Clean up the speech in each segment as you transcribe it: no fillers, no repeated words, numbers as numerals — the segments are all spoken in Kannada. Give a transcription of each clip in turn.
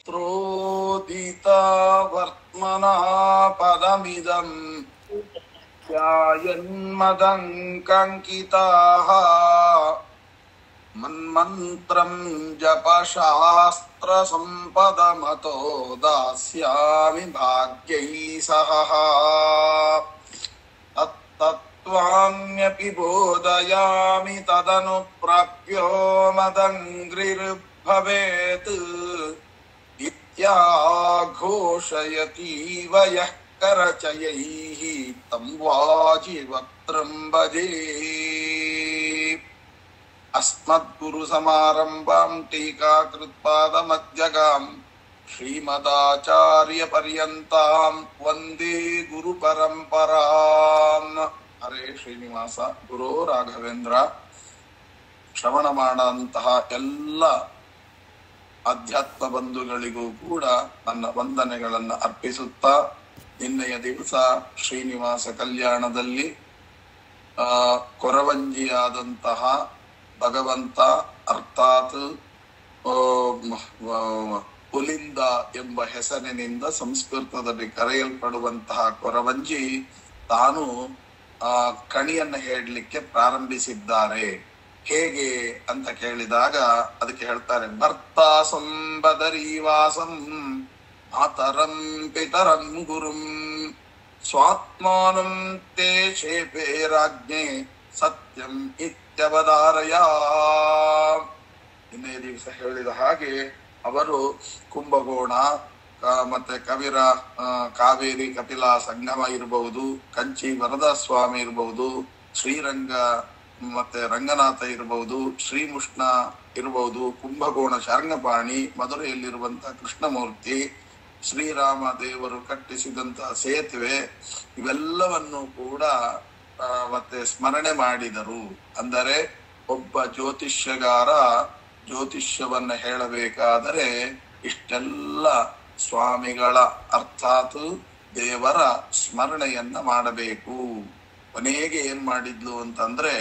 ತ್ರೋದಿತಾ ವರ್ತ್ಮನಾ ಪದಮಿದಂ ಧ್ಯಾಯನ್ಮದಂಕಂಕಿತಾಃ ಮನ್ಮಂತ್ರಂ ಜಪಶಾಸ್ತ್ರ ಸಂಪದಮತೋ ದಾಸ್ಯಾಮಿ ಭಾಗ್ಯೈ ಸಹ ತತ್ತತ್ವಾನ್ಯಪಿ ಬೋಧಯಾಮಿ ತದನು ಪ್ರಾಪ್ಯೋ ಮದಂಗ್ರಿರ್ಭವೇತ್ ಇತ್ಯಾಘೋಷಯತೀವ ಯಃ ಕರಚಯೈಃ ತಂ ವಾಜಿವಕ್ತ್ರಂ ಭಜೇ. ಅಸ್ಮದ್ಗುರು ಸಮಾರಂಭಾಂ ಟೀಕಾಕೃತ್ಪಾದಮಧ್ಯಗಾಂ ಶ್ರೀಮದಾಚಾರ್ಯ ಪರ್ಯಂತಾಂ ವಂದೇ ಗುರು ಪರಂಪರಾಂ. ಹರೇ ಶ್ರೀನಿವಾಸ. ಗುರು ರಾಘವೇಂದ್ರ. ಶ್ರವಣ ಮಾಡಂತಹ ಎಲ್ಲ ಅಧ್ಯಾತ್ಮ ಬಂಧುಗಳಿಗೂ ಕೂಡ ನನ್ನ ವಂದನೆಗಳನ್ನು ಅರ್ಪಿಸುತ್ತಾ, ನಿನ್ನೆಯ ದಿವಸ ಶ್ರೀನಿವಾಸ ಕಲ್ಯಾಣದಲ್ಲಿ ಕೊರವಂಜಿಯಾದಂತಹ ಭಗವಂತ ಅರ್ಥಾತ್ ಪುಲಿಂದ ಎಂಬ ಹೆಸರಿನಿಂದ ಸಂಸ್ಕೃತದಲ್ಲಿ ಕರೆಯಲ್ಪಡುವಂತಹ ಕೊರವಂಜಿ ತಾನು ಕಣಿಯನ್ನು ಹೇಳಲಿಕ್ಕೆ ಪ್ರಾರಂಭಿಸಿದ್ದಾರೆ. ಹೇಗೆ ಅಂತ ಕೇಳಿದಾಗ ಅದಕ್ಕೆ ಹೇಳ್ತಾರೆ, ಭರ್ತಾ ಸಂಬದರೀವಾಸಂ ಮಾತರಂ ಪಿತರಂ ಗುರುಂ ಸ್ವಾತ್ಮಾನಂ ತೇ ಶೇಪೇ ರಾಜ್ಞೆ ಸತ್ಯಂ ಇತ್ಯವಧಾರಯ. ಇನ್ನೇ ದಿವಸ ಹೇಳಿದ ಹಾಗೆ ಅವರು ಕುಂಭಕೋಣ ಮತ್ತೆ ಕವಿರ ಕಾವೇರಿ ಕಪಿಲಾ ಸಂಗಮ ಇರಬಹುದು, ಕಂಚಿ ವರದ ಸ್ವಾಮಿ ಇರಬಹುದು, ಶ್ರೀರಂಗ ಮತ್ತೆ ರಂಗನಾಥ ಇರಬಹುದು, ಶ್ರೀಮುಷ್ಣ ಇರಬಹುದು, ಕುಂಭಕೋಣ ಶಾರ್ಂಗಪಾಣಿ, ಮಧುರೆಯಲ್ಲಿರುವಂತಹ ಕೃಷ್ಣಮೂರ್ತಿ, ಶ್ರೀರಾಮ ದೇವರು ಕಟ್ಟಿಸಿದಂತಹ ಸೇತುವೆ, ಇವೆಲ್ಲವನ್ನು ಕೂಡ ಮತ್ತೆ ಸ್ಮರಣೆ ಮಾಡಿದರು. ಅಂದರೆ ಒಬ್ಬ ಜ್ಯೋತಿಷ್ಯಗಾರ ಜ್ಯೋತಿಷ್ಯವನ್ನ ಹೇಳಬೇಕಾದರೆ ಇಷ್ಟೆಲ್ಲ ಸ್ವಾಮಿಗಳ ಅರ್ಥಾತ್ ದೇವರ ಸ್ಮರಣೆಯನ್ನ ಮಾಡಬೇಕು. ಕೊನೆಗೆ ಏನ್ ಮಾಡಿದ್ಲು ಅಂತಂದ್ರೆ,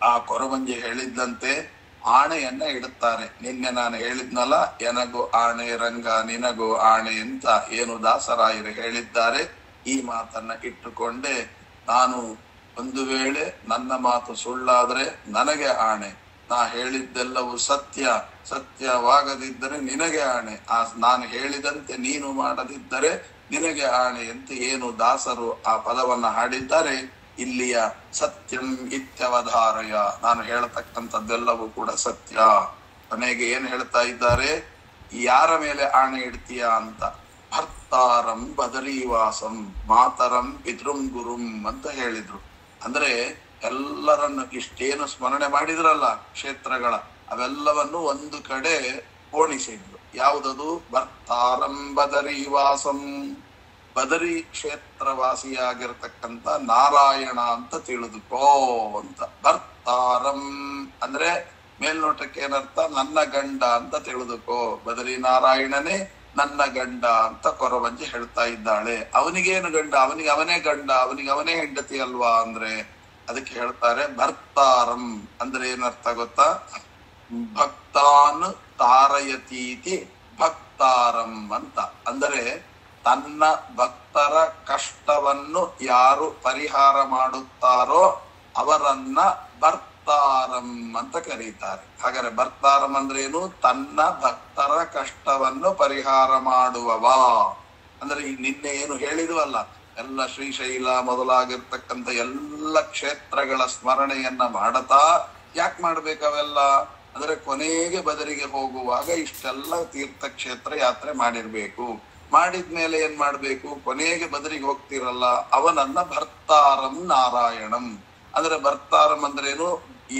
ಆ ಕೊರವಂಜಿ ಹೇಳಿದ್ದಂತೆ ಆಣೆಯನ್ನ ಇಡುತ್ತಾರೆ. ನಿನ್ನೆ ನಾನು ಹೇಳಿದ್ನಲ್ಲ, ಎನಗೋ ಆಣೆ ರಂಗ ನಿನಗೋ ಆಣೆ ಅಂತ ಏನು ದಾಸರಾಯರು ಹೇಳಿದ್ದಾರೆ. ಈ ಮಾತನ್ನ ಇಟ್ಟುಕೊಂಡೆ ನಾನು ಒಂದು ವೇಳೆ ನನ್ನ ಮಾತು ಸುಳ್ಳಾದ್ರೆ ನನಗೆ ಆಣೆ, ನಾ ಹೇಳಿದ್ದೆಲ್ಲವೂ ಸತ್ಯವಾಗದಿದ್ದರೆ ನಿನಗೆ ಆಣೆ, ನಾನು ಹೇಳಿದಂತೆ ನೀನು ಮಾಡದಿದ್ದರೆ ನಿನಗೆ ಆಣೆ ಅಂತ ಏನು ದಾಸರು ಆ ಪದವನ್ನ ಹಾಡಿದ್ದಾರೆ. ಇಲ್ಲಿಯ ಸತ್ಯಂ ಇತ್ಯವಧಾರಯ, ನಾನು ಹೇಳತಕ್ಕಂಥದ್ದೆಲ್ಲವೂ ಕೂಡ ಸತ್ಯ. ಕೊನೆಗೆ ಏನ್ ಹೇಳ್ತಾ ಇದ್ದಾರೆ, ಯಾರ ಮೇಲೆ ಆಣೆ ಇಡ್ತೀಯ ಅಂತ. ಭರ್ತಾರಂ ಬದರೀವಾಸಂ ಮಾತರಂ ಪಿತೃಂ ಗುರುಂ ಅಂತ ಹೇಳಿದ್ರು. ಅಂದ್ರೆ ಎಲ್ಲರನ್ನು ಇಷ್ಟೇನು ಸ್ಮರಣೆ ಮಾಡಿದ್ರಲ್ಲ ಕ್ಷೇತ್ರಗಳ, ಅವೆಲ್ಲವನ್ನು ಒಂದು ಕಡೆ ಪೋಣಿಸಿದ್ರು. ಯಾವುದದು? ಭರ್ತಾರಂ ಬದರೀವಾಸಂ, ಬದರಿ ಕ್ಷೇತ್ರವಾಸಿಯಾಗಿರ್ತಕ್ಕಂಥ ನಾರಾಯಣ ಅಂತ ತಿಳಿದುಕೋ ಅಂತ. ಭರ್ತಾರಂ ಅಂದ್ರೆ ಮೇಲ್ನೋಟಕ್ಕೆ ಏನರ್ಥ? ನನ್ನ ಗಂಡ ಅಂತ ತಿಳಿದುಕೋ. ಬದರಿ ನಾರಾಯಣನೇ ನನ್ನ ಗಂಡ ಅಂತ ಕೊರವಂಜಿ ಹೇಳ್ತಾ ಇದ್ದಾಳೆ. ಅವನಿಗೇನು ಗಂಡ? ಅವನೇ ಗಂಡ, ಅವನೇ ಹೆಂಡತಿ ಅಲ್ವಾ ಅಂದ್ರೆ ಅದಕ್ಕೆ ಹೇಳ್ತಾರೆ ಭರ್ತಾರಂ ಅಂದ್ರೆ ಏನರ್ಥ ಗೊತ್ತಾ? ಭಕ್ತಾನ್ ತಾರಯತೀತಿ ಭಕ್ತಾರಂ ಅಂತ. ಅಂದರೆ ತನ್ನ ಭಕ್ತರ ಕಷ್ಟವನ್ನು ಯಾರು ಪರಿಹಾರ ಮಾಡುತ್ತಾರೋ ಅವರನ್ನ ಭರ್ತಾರಂ ಅಂತ ಕರೀತಾರೆ. ಹಾಗಾದ್ರೆ ಭರ್ತಾರಂ ಅಂದ್ರೆ ಏನು? ತನ್ನ ಭಕ್ತರ ಕಷ್ಟವನ್ನು ಪರಿಹಾರ ಮಾಡುವವ. ಅಂದ್ರೆ ಈ ನಿನ್ನೆ ಏನು ಹೇಳಿದ್ವಲ್ಲ, ಎಲ್ಲ ಶ್ರೀಶೈಲ ಮೊದಲಾಗಿರ್ತಕ್ಕಂಥ ಎಲ್ಲ ಕ್ಷೇತ್ರಗಳ ಸ್ಮರಣೆಯನ್ನ ಮಾಡತಾ. ಯಾಕೆ ಮಾಡ್ಬೇಕವೆಲ್ಲ ಅಂದ್ರೆ ಕೊನೆಗೆ ಬದರಿಗೆ ಹೋಗುವಾಗ ಇಷ್ಟೆಲ್ಲ ತೀರ್ಥಕ್ಷೇತ್ರ ಯಾತ್ರೆ ಮಾಡಿರ್ಬೇಕು. ಮಾಡಿದ್ಮೇಲೆ ಏನ್ ಮಾಡ್ಬೇಕು? ಕೊನೆಗೆ ಬದರಿಗೆ ಹೋಗ್ತಿರಲ್ಲ, ಅವನನ್ನ ಭರ್ತಾರಂ ನಾರಾಯಣಂ ಅಂದ್ರೆ ಭರ್ತಾರಂ ಅಂದ್ರೇನು? ಈ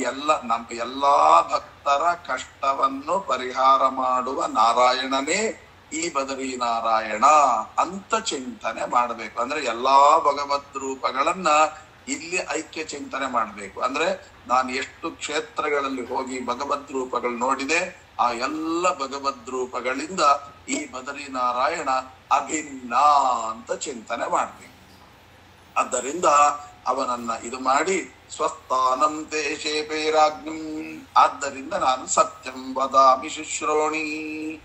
ನಮ್ಮ ಎಲ್ಲಾ ಭಕ್ತರ ಕಷ್ಟವನ್ನು ಪರಿಹಾರ ಮಾಡುವ ನಾರಾಯಣನೇ ಈ ಬದರಿ ನಾರಾಯಣ ಅಂತ ಚಿಂತನೆ ಮಾಡಬೇಕು. ಅಂದ್ರೆ ಎಲ್ಲಾ ಭಗವದ್ ರೂಪಗಳನ್ನ ಇಲ್ಲಿ ಐಕ್ಯ ಚಿಂತನೆ ಮಾಡಬೇಕು. ಅಂದ್ರೆ ನಾನು ಎಷ್ಟು ಕ್ಷೇತ್ರಗಳಲ್ಲಿ ಹೋಗಿ ಭಗವದ್ ರೂಪಗಳು ನೋಡಿದೆ, ಆ ಎಲ್ಲ ಭಗವದ್ ರೂಪಗಳಿಂದ ಈ ಬದರಿ ನಾರಾಯಣ ಅಭಿನ್ನ ಅಂತ ಚಿಂತನೆ ಮಾಡ್ಬೇಕು. ಆದ್ದರಿಂದ ಅವನನ್ನ ಇದು ಮಾಡಿ ಸ್ವಸ್ಥಾನಂ ದೇಶೇ ಪೈರಾಗ್ನಿಂ, ಆದ್ದರಿಂದ ನಾನು ಸತ್ಯಂ ವದಾಮಿ ಶುಶ್ರೋಣಿ,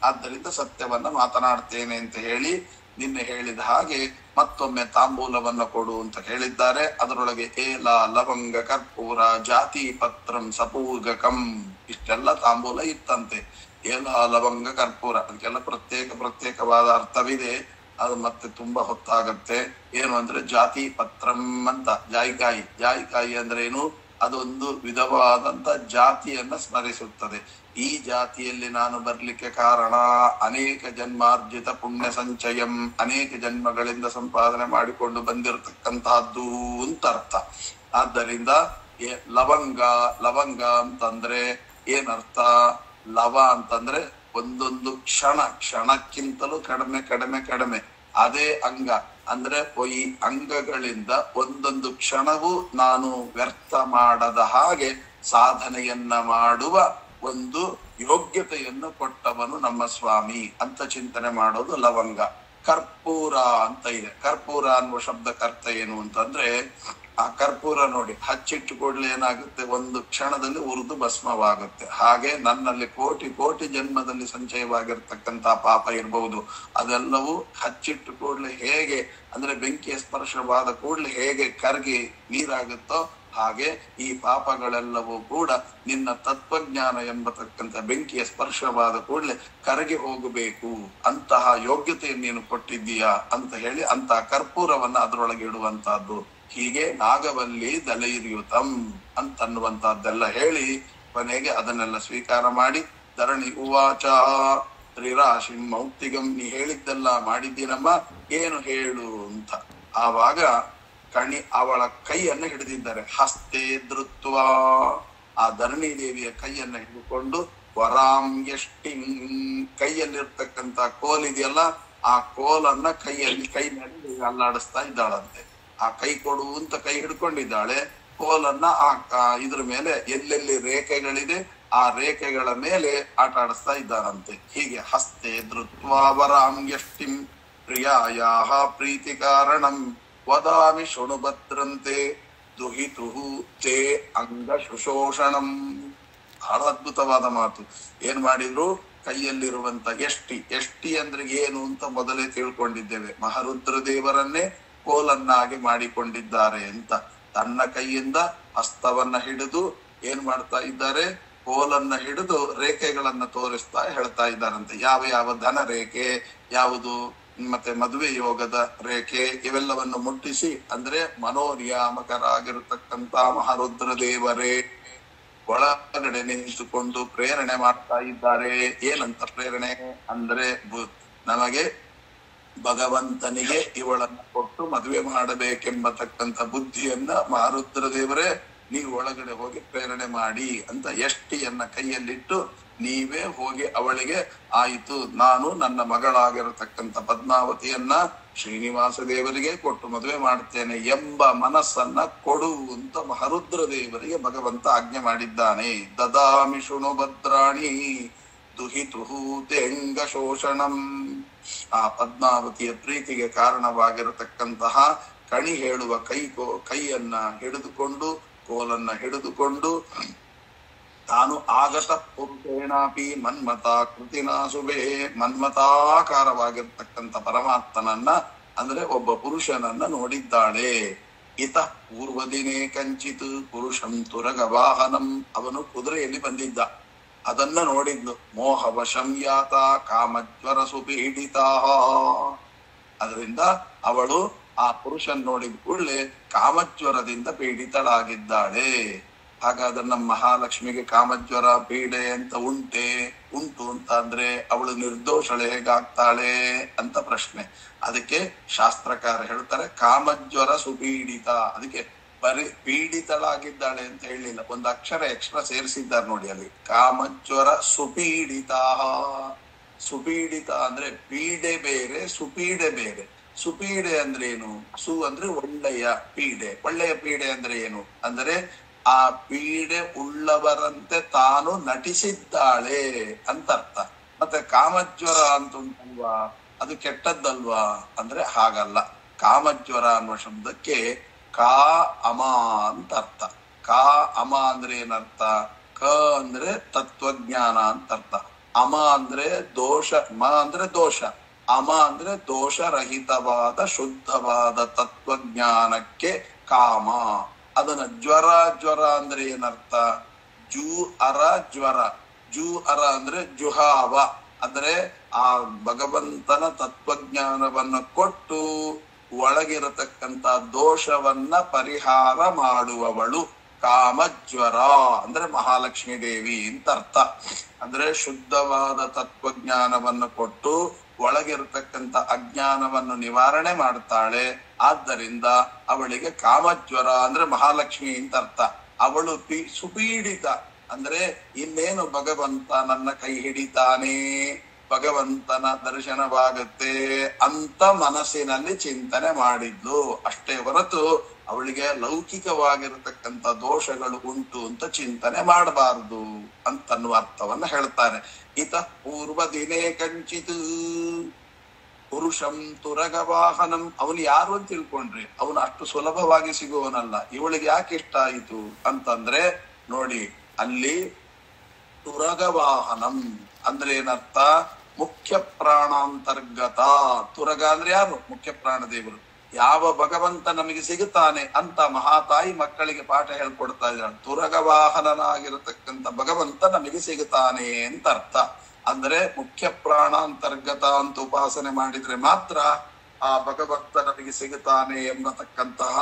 ಆದ್ದರಿಂದ ಸತ್ಯವನ್ನ ಮಾತನಾಡ್ತೇನೆ ಅಂತ ಹೇಳಿ ನಿನ್ನೆ ಹೇಳಿದ ಹಾಗೆ ಮತ್ತೊಮ್ಮೆ ತಾಂಬೂಲವನ್ನ ಕೊಡು ಅಂತ ಹೇಳಿದ್ದಾರೆ. ಅದರೊಳಗೆ ಏಲ, ಲವಂಗ, ಕರ್ಪೂರ, ಜಾತಿ ಪತ್ರಂ, ಸಪೂರ್ಗಕಂ ಇಷ್ಟೆಲ್ಲ ತಾಂಬೂಲ ಇತ್ತಂತೆ. ಏಲ, ಲವಂಗ, ಕರ್ಪೂರ ಅದಕ್ಕೆಲ್ಲ ಪ್ರತ್ಯೇಕವಾದ ಅರ್ಥವಿದೆ. ಅದು ಮತ್ತೆ ತುಂಬಾ ಹೊತ್ತಾಗತ್ತೆ. ಏನು ಅಂದ್ರೆ ಜಾತಿ ಪತ್ರಂ ಅಂತ, ಜಾಯಿಕಾಯಿ ಅಂದ್ರೆ ಏನು? ಅದೊಂದು ವಿಧವಾದಂತ ಜಾತಿಯನ್ನ ಸ್ಮರಿಸುತ್ತದೆ. ಈ ಜಾತಿಯಲ್ಲಿ ನಾನು ಬರ್ಲಿಕ್ಕೆ ಕಾರಣ ಅನೇಕ ಜನ್ಮಾರ್ಜಿತ ಪುಣ್ಯ ಸಂಚಯಂ, ಅನೇಕ ಜನ್ಮಗಳಿಂದ ಸಂಪಾದನೆ ಮಾಡಿಕೊಂಡು ಬಂದಿರತಕ್ಕಂತಹದ್ದು ಅಂತ ಅರ್ಥ. ಆದ್ದರಿಂದ ಲವಂಗ ಅಂತಂದ್ರೆ ಏನರ್ಥ? ಲವ ಅಂತಂದ್ರೆ ಒಂದೊಂದು ಕ್ಷಣಕ್ಕಿಂತಲೂ ಕಡಿಮೆ. ಅದೇ ಅಂಗ ಅಂದ್ರೆ ಈ ಅಂಗಗಳಿಂದ ಒಂದೊಂದು ಕ್ಷಣವೂ ನಾನು ವ್ಯರ್ಥ ಮಾಡದ ಹಾಗೆ ಸಾಧನೆಯನ್ನ ಮಾಡುವ ಒಂದು ಯೋಗ್ಯತೆಯನ್ನು ಕೊಟ್ಟವನು ನಮ್ಮ ಸ್ವಾಮಿ ಅಂತ ಚಿಂತನೆ ಮಾಡೋದು ಲವಂಗ. ಕರ್ಪೂರ ಅಂತ ಇದೆ. ಕರ್ಪೂರ ಅನ್ನುವ ಶಬ್ದಕ್ಕೆ ಅರ್ಥ ಏನು ಅಂತಂದ್ರೆ, ಆ ಕರ್ಪೂರ ನೋಡಿ ಹಚ್ಚಿಟ್ಟು ಕೂಡಲೇ ಏನಾಗುತ್ತೆ? ಒಂದು ಕ್ಷಣದಲ್ಲಿ ಉರಿದು ಭಸ್ಮವಾಗುತ್ತೆ. ಹಾಗೆ ನನ್ನಲ್ಲಿ ಕೋಟಿ ಜನ್ಮದಲ್ಲಿ ಸಂಚಯವಾಗಿರ್ತಕ್ಕಂತ ಪಾಪ ಇರಬಹುದು, ಅದೆಲ್ಲವೂ ಹಚ್ಚಿಟ್ಟು ಕೂಡಲೇ ಹೇಗೆ ಅಂದ್ರೆ ಬೆಂಕಿಯ ಸ್ಪರ್ಶವಾದ ಕೂಡಲೇ ಹೇಗೆ ಕರಗಿ ನೀರಾಗುತ್ತೋ ಹಾಗೆ ಈ ಪಾಪಗಳೆಲ್ಲವೂ ಕೂಡ ನಿನ್ನ ತತ್ವಜ್ಞಾನ ಎಂಬತಕ್ಕಂಥ ಬೆಂಕಿಯ ಸ್ಪರ್ಶವಾದ ಕೂಡಲೇ ಕರಗಿ ಹೋಗಬೇಕು, ಅಂತಹ ಯೋಗ್ಯತೆಯನ್ನು ನೀನು ಕೊಟ್ಟಿದ್ದೀಯಾ ಅಂತ ಹೇಳಿ ಅಂತಹ ಕರ್ಪೂರವನ್ನ ಅದರೊಳಗೆ ಇಡುವಂತಹದ್ದು. ಹೀಗೆ ನಾಗವಲ್ಲಿ ದಲೈರ್ಯುತಂ ಅಂತನ್ನುವಂತಹದ್ದೆಲ್ಲ ಹೇಳಿ ಕೊನೆಗೆ ಅದನ್ನೆಲ್ಲ ಸ್ವೀಕಾರ ಮಾಡಿ ಧರಣಿ ಉವಾಚ ತ್ರಿರಾಶಿಂ ಮೌಕ್ತಿಗಂ, ನೀ ಹೇಳಿದ್ದೆಲ್ಲ ಮಾಡಿದ್ದೀನಮ್ಮ, ಏನು ಹೇಳು ಅಂತ. ಆವಾಗ ಅವಳ ಕೈಯನ್ನ ಹಿಡಿದಿದ್ದಾರೆ. ಹಸ್ತೆ ಧೃತ್ವ, ಆ ಧರಣಿ ದೇವಿಯ ಕೈಯನ್ನ ಹಿಡಿದುಕೊಂಡು ವರಾಂ ಯಷ್ಟಿಂ, ಕೈಯಲ್ಲಿರ್ತಕ್ಕಂತ ಕೋಲ್ ಇದೆಯಲ್ಲ ಆ ಕೋಲನ್ನ ಕೈ ಮೇಲೆ ಅಲ್ಲಾಡಿಸ್ತಾ ಇದ್ದಾಳಂತೆ. ಆ ಕೈ ಕೊಡು ಅಂತ ಕೈ ಹಿಡ್ಕೊಂಡಿದ್ದಾಳೆ. ಕೋಲನ್ನ ಇದ್ರ ಮೇಲೆ ಎಲ್ಲೆಲ್ಲಿ ರೇಖೆಗಳಿದೆ ಆ ರೇಖೆಗಳ ಮೇಲೆ ಆಟ ಆಡಿಸ್ತಾ ಇದ್ದಾರಂತೆ. ಹೀಗೆ ಹಸ್ತೆ ಧೃತ್ವ ವರಾಂ ಯಷ್ಟಿಂ ಪ್ರಿಯಾಯಾಹ ಪ್ರೀತಿ ಕಾರಣಂ ವದಾಮಿ ಶೃಣುಭದ್ರಂತೆ ದುಹಿತುಹು ತೇ ಅಂಗ ಶುಶೋಷಣಂ. ಬಹಳ ಅದ್ಭುತವಾದ ಮಾತು. ಏನ್ ಮಾಡಿದ್ರು? ಕೈಯಲ್ಲಿರುವಂತ ಎಷ್ಟಿ ಅಂದ್ರೆ ಏನು ಅಂತ ಮೊದಲೇ ತಿಳ್ಕೊಂಡಿದ್ದೇವೆ. ಮಹಾರುದ್ರ ದೇವರನ್ನೇ ಕೋಲನ್ನಾಗಿ ಮಾಡಿಕೊಂಡಿದ್ದಾರೆ ಅಂತ. ತನ್ನ ಕೈಯಿಂದ ಹಸ್ತವನ್ನ ಹಿಡಿದು ಏನ್ ಮಾಡ್ತಾ ಇದ್ದಾರೆ? ಕೋಲನ್ನ ಹಿಡಿದು ರೇಖೆಗಳನ್ನ ತೋರಿಸ್ತಾ ಹೇಳ್ತಾ ಇದ್ದಾರಂತೆ. ಯಾವ ಧನ ರೇಖೆ ಯಾವುದು, ಮತ್ತೆ ಮದುವೆ ಯೋಗದ ರೇಖೆ, ಇವೆಲ್ಲವನ್ನು ಮುಟ್ಟಿಸಿ ಅಂದ್ರೆ ಮನೋನಿಯಾಮಕರಾಗಿರತಕ್ಕಂತ ಮಹಾರುದ್ರ ದೇವರೇ ಒಳಗಡೆ ನಿಂತುಕೊಂಡು ಪ್ರೇರಣೆ ಮಾಡ್ತಾ ಇದ್ದಾರೆ. ಏನಂತ ಪ್ರೇರಣೆ ಅಂದ್ರೆ, ನಮಗೆ ಭಗವಂತನಿಗೆ ಇವಳನ್ನು ಕೊಟ್ಟು ಮದುವೆ ಮಾಡಬೇಕೆಂಬತಕ್ಕಂಥ ಬುದ್ಧಿಯನ್ನ ಮಹಾರುದ್ರ ದೇವರೇ ನೀವು ಒಳಗಡೆ ಹೋಗಿ ಪ್ರೇರಣೆ ಮಾಡಿ ಅಂತ ಎಷ್ಟಿಯನ್ನ ಕೈಯಲ್ಲಿಟ್ಟು ನೀವೇ ಹೋಗಿ ಅವಳಿಗೆ ಆಯಿತು ನಾನು ನನ್ನ ಮಗಳಾಗಿರತಕ್ಕಂಥ ಪದ್ಮಾವತಿಯನ್ನ ಶ್ರೀನಿವಾಸ ದೇವರಿಗೆ ಕೊಟ್ಟು ಮದುವೆ ಮಾಡ್ತೇನೆ ಎಂಬ ಮನಸ್ಸನ್ನ ಕೊಡು ಅಂತ ಮಹಾರುದ್ರ ದೇವರಿಗೆ ಭಗವಂತ ಆಜ್ಞೆ ಮಾಡಿದ್ದಾನೆ. ದದಾಮಿ ಶೃಣು ಭದ್ರಾಣಿ ದುಹಿತುಹು ತೆಂಗ ಶೋಷಣಂ. ಆ ಪದ್ಮಾವತಿಯ ಪ್ರೀತಿಗೆ ಕಾರಣವಾಗಿರತಕ್ಕಂತಹ ಕಣಿ ಹೇಳುವ ಕೈಯನ್ನ ಹಿಡಿದುಕೊಂಡು ಕೋಲನ್ನ ಹಿಡಿದುಕೊಂಡು ತಾನು ಆಗತ ಪುರುಷೇಣಾಪಿ ಮನ್ಮತ ಕೃತಿನಾ ಶುಭೆ, ಮನ್ಮತಾಕಾರವಾಗಿರ್ತಕ್ಕಂಥ ಪರಮಾತ್ಮನನ್ನ ಅಂದ್ರೆ ಒಬ್ಬ ಪುರುಷನನ್ನ ನೋಡಿದ್ದಾಳೆ. ಇತ ಪೂರ್ವದಿನೇ ಕಂಚಿತ್ ಪುರುಷಂ ತುರಗ ವಾಹನಂ, ಅವನು ಕುದುರೆಯಲ್ಲಿ ಬಂದಿದ್ದ, ಅದನ್ನ ನೋಡಿದ್ಲು. ಮೋಹವಶಂ ಯಾತ ಕಾಮಜ್ವರ ಸುಪೀಡಿತಾ, ಅದರಿಂದ ಅವಳು ಆ ಪುರುಷನ್ ನೋಡಿದ ಕೂಡಲೇ ಕಾಮಜ್ವರದಿಂದ ಪೀಡಿತಳಾಗಿದ್ದಾಳೆ. ಹಾಗಾದ್ರೆ ನಮ್ಮ ಮಹಾಲಕ್ಷ್ಮಿಗೆ ಕಾಮಜ್ವರ ಪೀಡೆ ಅಂತ ಉಂಟು ಅಂತ ಅಂದ್ರೆ ಅವಳು ನಿರ್ದೋಷಳೆ ಹೇಗಾಗ್ತಾಳೆ ಅಂತ ಪ್ರಶ್ನೆ. ಅದಕ್ಕೆ ಶಾಸ್ತ್ರಕಾರ ಹೇಳ್ತಾರೆ ಕಾಮಜ್ವರ ಸುಪೀಡಿತ. ಅದಕ್ಕೆ ಬರೀ ಪೀಡಿತಳಾಗಿದ್ದಾಳೆ ಅಂತ ಹೇಳಿಲ್ಲ, ಒಂದು ಅಕ್ಷರ ಎಕ್ಸ್ಟ್ರಾ ಸೇರಿಸಿದ್ದಾರೆ ನೋಡಿ ಅಲ್ಲಿ. ಕಾಮಜ್ವರ ಸುಪೀಡಿತ. ಸುಪೀಡಿತ ಅಂದ್ರೆ ಪೀಡೆ ಬೇರೆ, ಸುಪೀಡೆ ಬೇರೆ. ಸುಪೀಡೆ ಅಂದ್ರೆ ಏನು? ಸು ಅಂದ್ರೆ ಒಳ್ಳೆಯ ಪೀಡೆ. ಒಳ್ಳೆಯ ಪೀಡೆ ಅಂದ್ರೆ ಏನು ಅಂದ್ರೆ ಆ ಪೀಡೆ ಉಳ್ಳವರಂತೆ ತಾನು ನಟಿಸಿದ್ದಾಳೆ ಅಂತ ಅರ್ಥ. ಮತ್ತೆ ಕಾಮಜ್ವರ ಅಂತ ಉಂಟಲ್ವಾ, ಅದು ಕೆಟ್ಟದ್ದಲ್ವಾ ಅಂದ್ರೆ ಹಾಗಲ್ಲ. ಕಾಮಜ್ವರ ಅನ್ನುವ ಶಬ್ದಕ್ಕೆ ಕಾ ಅಮ ಅಂತ ಅರ್ಥ. ಕಾ ಅಮ ಅಂದ್ರೆ ಏನರ್ಥ? ಕ ಅಂದ್ರೆ ತತ್ವಜ್ಞಾನ ಅಂತ ಅರ್ಥ. ಅಮ ಅಂದ್ರೆ ದೋಷ, ಮ ಅಂದ್ರೆ ದೋಷ, ಅಮ ಅಂದ್ರೆ ದೋಷರಹಿತವಾದ ಶುದ್ಧವಾದ ತತ್ವಜ್ಞಾನಕ್ಕೆ ಕಾಮ. ಅದನ್ನ ಜ್ವರ, ಜ್ವರ ಅಂದ್ರೆ ಏನರ್ಥ? ಜೂ ಅರ ಜ್ವರ, ಜೂ ಅರ ಅಂದ್ರೆ ಜುಹಾವ, ಅಂದ್ರೆ ಆ ಭಗವಂತನ ತತ್ವಜ್ಞಾನವನ್ನು ಕೊಟ್ಟು ಒಳಗಿರತಕ್ಕಂತ ದೋಷವನ್ನ ಪರಿಹಾರ ಮಾಡುವವಳು ಕಾಮಜ್ವರ ಅಂದ್ರೆ ಮಹಾಲಕ್ಷ್ಮೀ ದೇವಿ ಅಂತ ಅರ್ಥ. ಅಂದ್ರೆ ಶುದ್ಧವಾದ ತತ್ವಜ್ಞಾನವನ್ನು ಕೊಟ್ಟು ಒಳಗಿರತಕ್ಕಂತ ಅಜ್ಞಾನವನ್ನು ನಿವಾರಣೆ ಮಾಡ್ತಾಳೆ. ಆದ್ದರಿಂದ ಅವಳಿಗೆ ಕಾಮಜ್ವರ ಅಂದ್ರೆ ಮಹಾಲಕ್ಷ್ಮಿ ಅಂತ ಅರ್ಥ. ಅವಳು ಸುಪೀಡಿತ ಅಂದ್ರೆ ಇನ್ನೇನು ಭಗವಂತ ನನ್ನ ಕೈ ಹಿಡಿತಾನೆ, ಭಗವಂತನ ದರ್ಶನವಾಗುತ್ತೆ ಅಂತ ಮನಸ್ಸಿನಲ್ಲಿ ಚಿಂತನೆ ಮಾಡಿದ್ಲು ಅಷ್ಟೇ ಹೊರತು ಅವಳಿಗೆ ಲೌಕಿಕವಾಗಿರತಕ್ಕಂತ ದೋಷಗಳು ಉಂಟು ಅಂತ ಚಿಂತನೆ ಮಾಡಬಾರದು ಅಂತನ್ನುವ ಅರ್ಥವನ್ನ ಹೇಳ್ತಾರೆ. ಇತ ಪೂರ್ವ ದಿನೇ ಕಂಚಿತ್ ಪುರುಷಂ ತುರಗವಾಹನಂ. ಅವನು ಯಾರು ಅಂತ ತಿಳ್ಕೊಂಡ್ರಿ, ಅವನು ಅಷ್ಟು ಸುಲಭವಾಗಿ ಸಿಗುವನಲ್ಲ. ಇವಳಿಗೆ ಯಾಕೆ ಇಷ್ಟ ಆಯಿತು ಅಂತಂದ್ರೆ ನೋಡಿ, ಅಲ್ಲಿ ತುರಗವಾಹನಂ ಅಂದ್ರೆ ಏನರ್ಥ? ಮುಖ್ಯ ಪ್ರಾಣಾಂತರ್ಗತ. ತುರಗ ಅಂದ್ರೆ ಯಾರು? ಮುಖ್ಯ ಪ್ರಾಣ ದೇವರು. ಯಾವ ಭಗವಂತ ನಮಗೆ ಸಿಗುತ್ತಾನೆ ಅಂತ ಮಹಾತಾಯಿ ಮಕ್ಕಳಿಗೆ ಪಾಠ ಹೇಳ್ಕೊಡ್ತಾ ಇದ್ದಾಳೆ. ತುರಗವಾಹನನಾಗಿರತಕ್ಕಂತ ಭಗವಂತ ನಮಗೆ ಸಿಗುತ್ತಾನೆ ಅಂತ ಅರ್ಥ. ಅಂದ್ರೆ ಮುಖ್ಯ ಪ್ರಾಣಾಂತರ್ಗತ ಅಂತ ಉಪಾಸನೆ ಮಾಡಿದ್ರೆ ಮಾತ್ರ ಆ ಭಗವಂತ ನಮಗೆ ಸಿಗುತ್ತಾನೆ ಎಂಬತಕ್ಕಂತಹ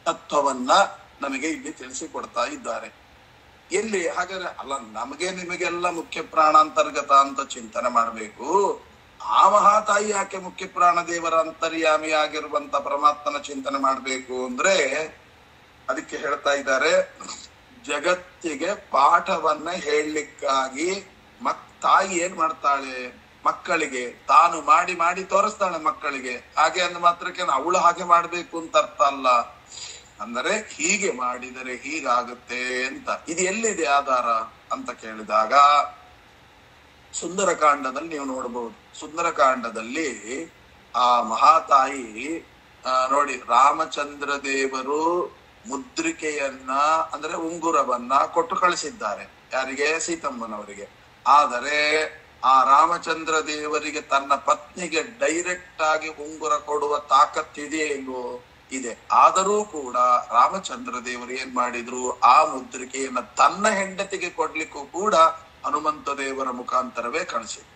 ತತ್ವವನ್ನ ನಮಗೆ ಇಲ್ಲಿ ತಿಳಿಸಿಕೊಡ್ತಾ ಇದ್ದಾರೆ. ಎಲ್ಲಿ ಹಾಗಾದ್ರೆ ಅಲ್ಲ, ನಮಗೆ ನಿಮಗೆಲ್ಲ ಮುಖ್ಯ ಪ್ರಾಣಾಂತರ್ಗತ ಅಂತ ಚಿಂತನೆ ಮಾಡಬೇಕು. ಆ ಮಹಾತಾಯಿ ಯಾಕೆ ಮುಖ್ಯ ಪ್ರಾಣ ದೇವರ ಅಂತರ್ಯಾಮಿಯಾಗಿರುವಂತ ಪರಮಾತ್ಮನ ಚಿಂತನೆ ಮಾಡ್ಬೇಕು ಅಂದ್ರೆ ಅದಕ್ಕೆ ಹೇಳ್ತಾ ಇದ್ದಾರೆ, ಜಗತ್ತಿಗೆ ಪಾಠವನ್ನ ಹೇಳಲಿಕ್ಕಾಗಿ ತಾಯಿ ಏನ್ ಮಾಡ್ತಾಳೆ? ಮಕ್ಕಳಿಗೆ ತಾನು ಮಾಡಿ ಮಾಡಿ ತೋರಿಸ್ತಾಳೆ ಮಕ್ಕಳಿಗೆ. ಹಾಗೆ ಅಂದ ಮಾತ್ರಕ್ಕೆ ಅವಳು ಹಾಗೆ ಮಾಡ್ಬೇಕು ಅಂತ ಅರ್ಥ ಅಲ್ಲ. ಅಂದರೆ ಹೀಗೆ ಮಾಡಿದರೆ ಹೀಗಾಗುತ್ತೆ ಅಂತ. ಇದು ಎಲ್ಲಿದೆ ಆಧಾರ ಅಂತ ಕೇಳಿದಾಗ ಸುಂದರಕಾಂಡದಲ್ಲಿ ನೀವು ನೋಡಬಹುದು. ಸುಂದರಕಾಂಡದಲ್ಲಿ ಆ ಮಹಾತಾಯಿ ನೋಡಿ, ರಾಮಚಂದ್ರ ದೇವರು ಮುದ್ರಿಕೆಯನ್ನ ಅಂದ್ರೆ ಉಂಗುರವನ್ನ ಕೊಟ್ಟು ಕಳಿಸಿದ್ದಾರೆ. ಯಾರಿಗೆ? ಸೀತಮ್ಮನವರಿಗೆ. ಆದರೆ ಆ ರಾಮಚಂದ್ರ ದೇವರಿಗೆ ತನ್ನ ಪತ್ನಿಗೆ ಡೈರೆಕ್ಟ್ ಆಗಿ ಉಂಗುರ ಕೊಡುವ ತಾಕತ್ತಿದೆಯೇ ಇಲ್ವೋ? ಇದೆ. ಆದರೂ ಕೂಡ ರಾಮಚಂದ್ರ ದೇವರು ಏನ್ ಮಾಡಿದ್ರು, ಆ ಮುದ್ರಿಕೆಯನ್ನ ತನ್ನ ಹೆಂಡತಿಗೆ ಕೊಡ್ಲಿಕ್ಕೂ ಕೂಡ ಹನುಮಂತ ದೇವರ ಮುಖಾಂತರವೇ ಕಳಿಸಿದ್ರು.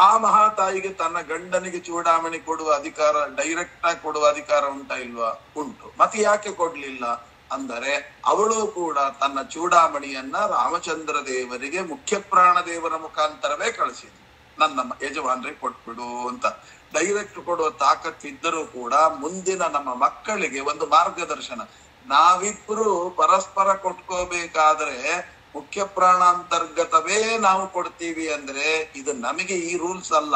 ಆ ಮಹಾತಾಯಿಗೆ ತನ್ನ ಗಂಡನಿಗೆ ಚೂಡಾಮಣಿ ಕೊಡುವ ಅಧಿಕಾರ, ಡೈರೆಕ್ಟ್ ಆಗಿ ಕೊಡುವ ಅಧಿಕಾರ ಉಂಟಾ ಇಲ್ವಾ? ಉಂಟು. ಮತ್ತೆ ಯಾಕೆ ಕೊಡ್ಲಿಲ್ಲ ಅಂದರೆ ಅವಳು ಕೂಡ ತನ್ನ ಚೂಡಾಮಣಿಯನ್ನ ರಾಮಚಂದ್ರ ದೇವರಿಗೆ ಮುಖ್ಯ ಪ್ರಾಣ ದೇವರ ಮುಖಾಂತರವೇ ಕಳಿಸಿದ್ರು. ನನ್ನ ಯಜಮಾನ್ರಿಗೆ ಕೊಟ್ಬಿಡು ಅಂತ. ಡೈರೆಕ್ಟ್ ಕೊಡುವ ತಾಕತ್ತಿದ್ದರೂ ಕೂಡ ಮುಂದಿನ ನಮ್ಮ ಮಕ್ಕಳಿಗೆ ಒಂದು ಮಾರ್ಗದರ್ಶನ. ನಾವಿಬ್ರು ಪರಸ್ಪರ ಕೊಟ್ಕೋಬೇಕಾದ್ರೆ ಮುಖ್ಯ ಪ್ರಾಣಾಂತರ್ಗತವೇ ನಾವು ಕೊಡ್ತೀವಿ ಅಂದ್ರೆ ಇದು ನಮಗೆ ಈ ರೂಲ್ಸ್ ಅಲ್ಲ,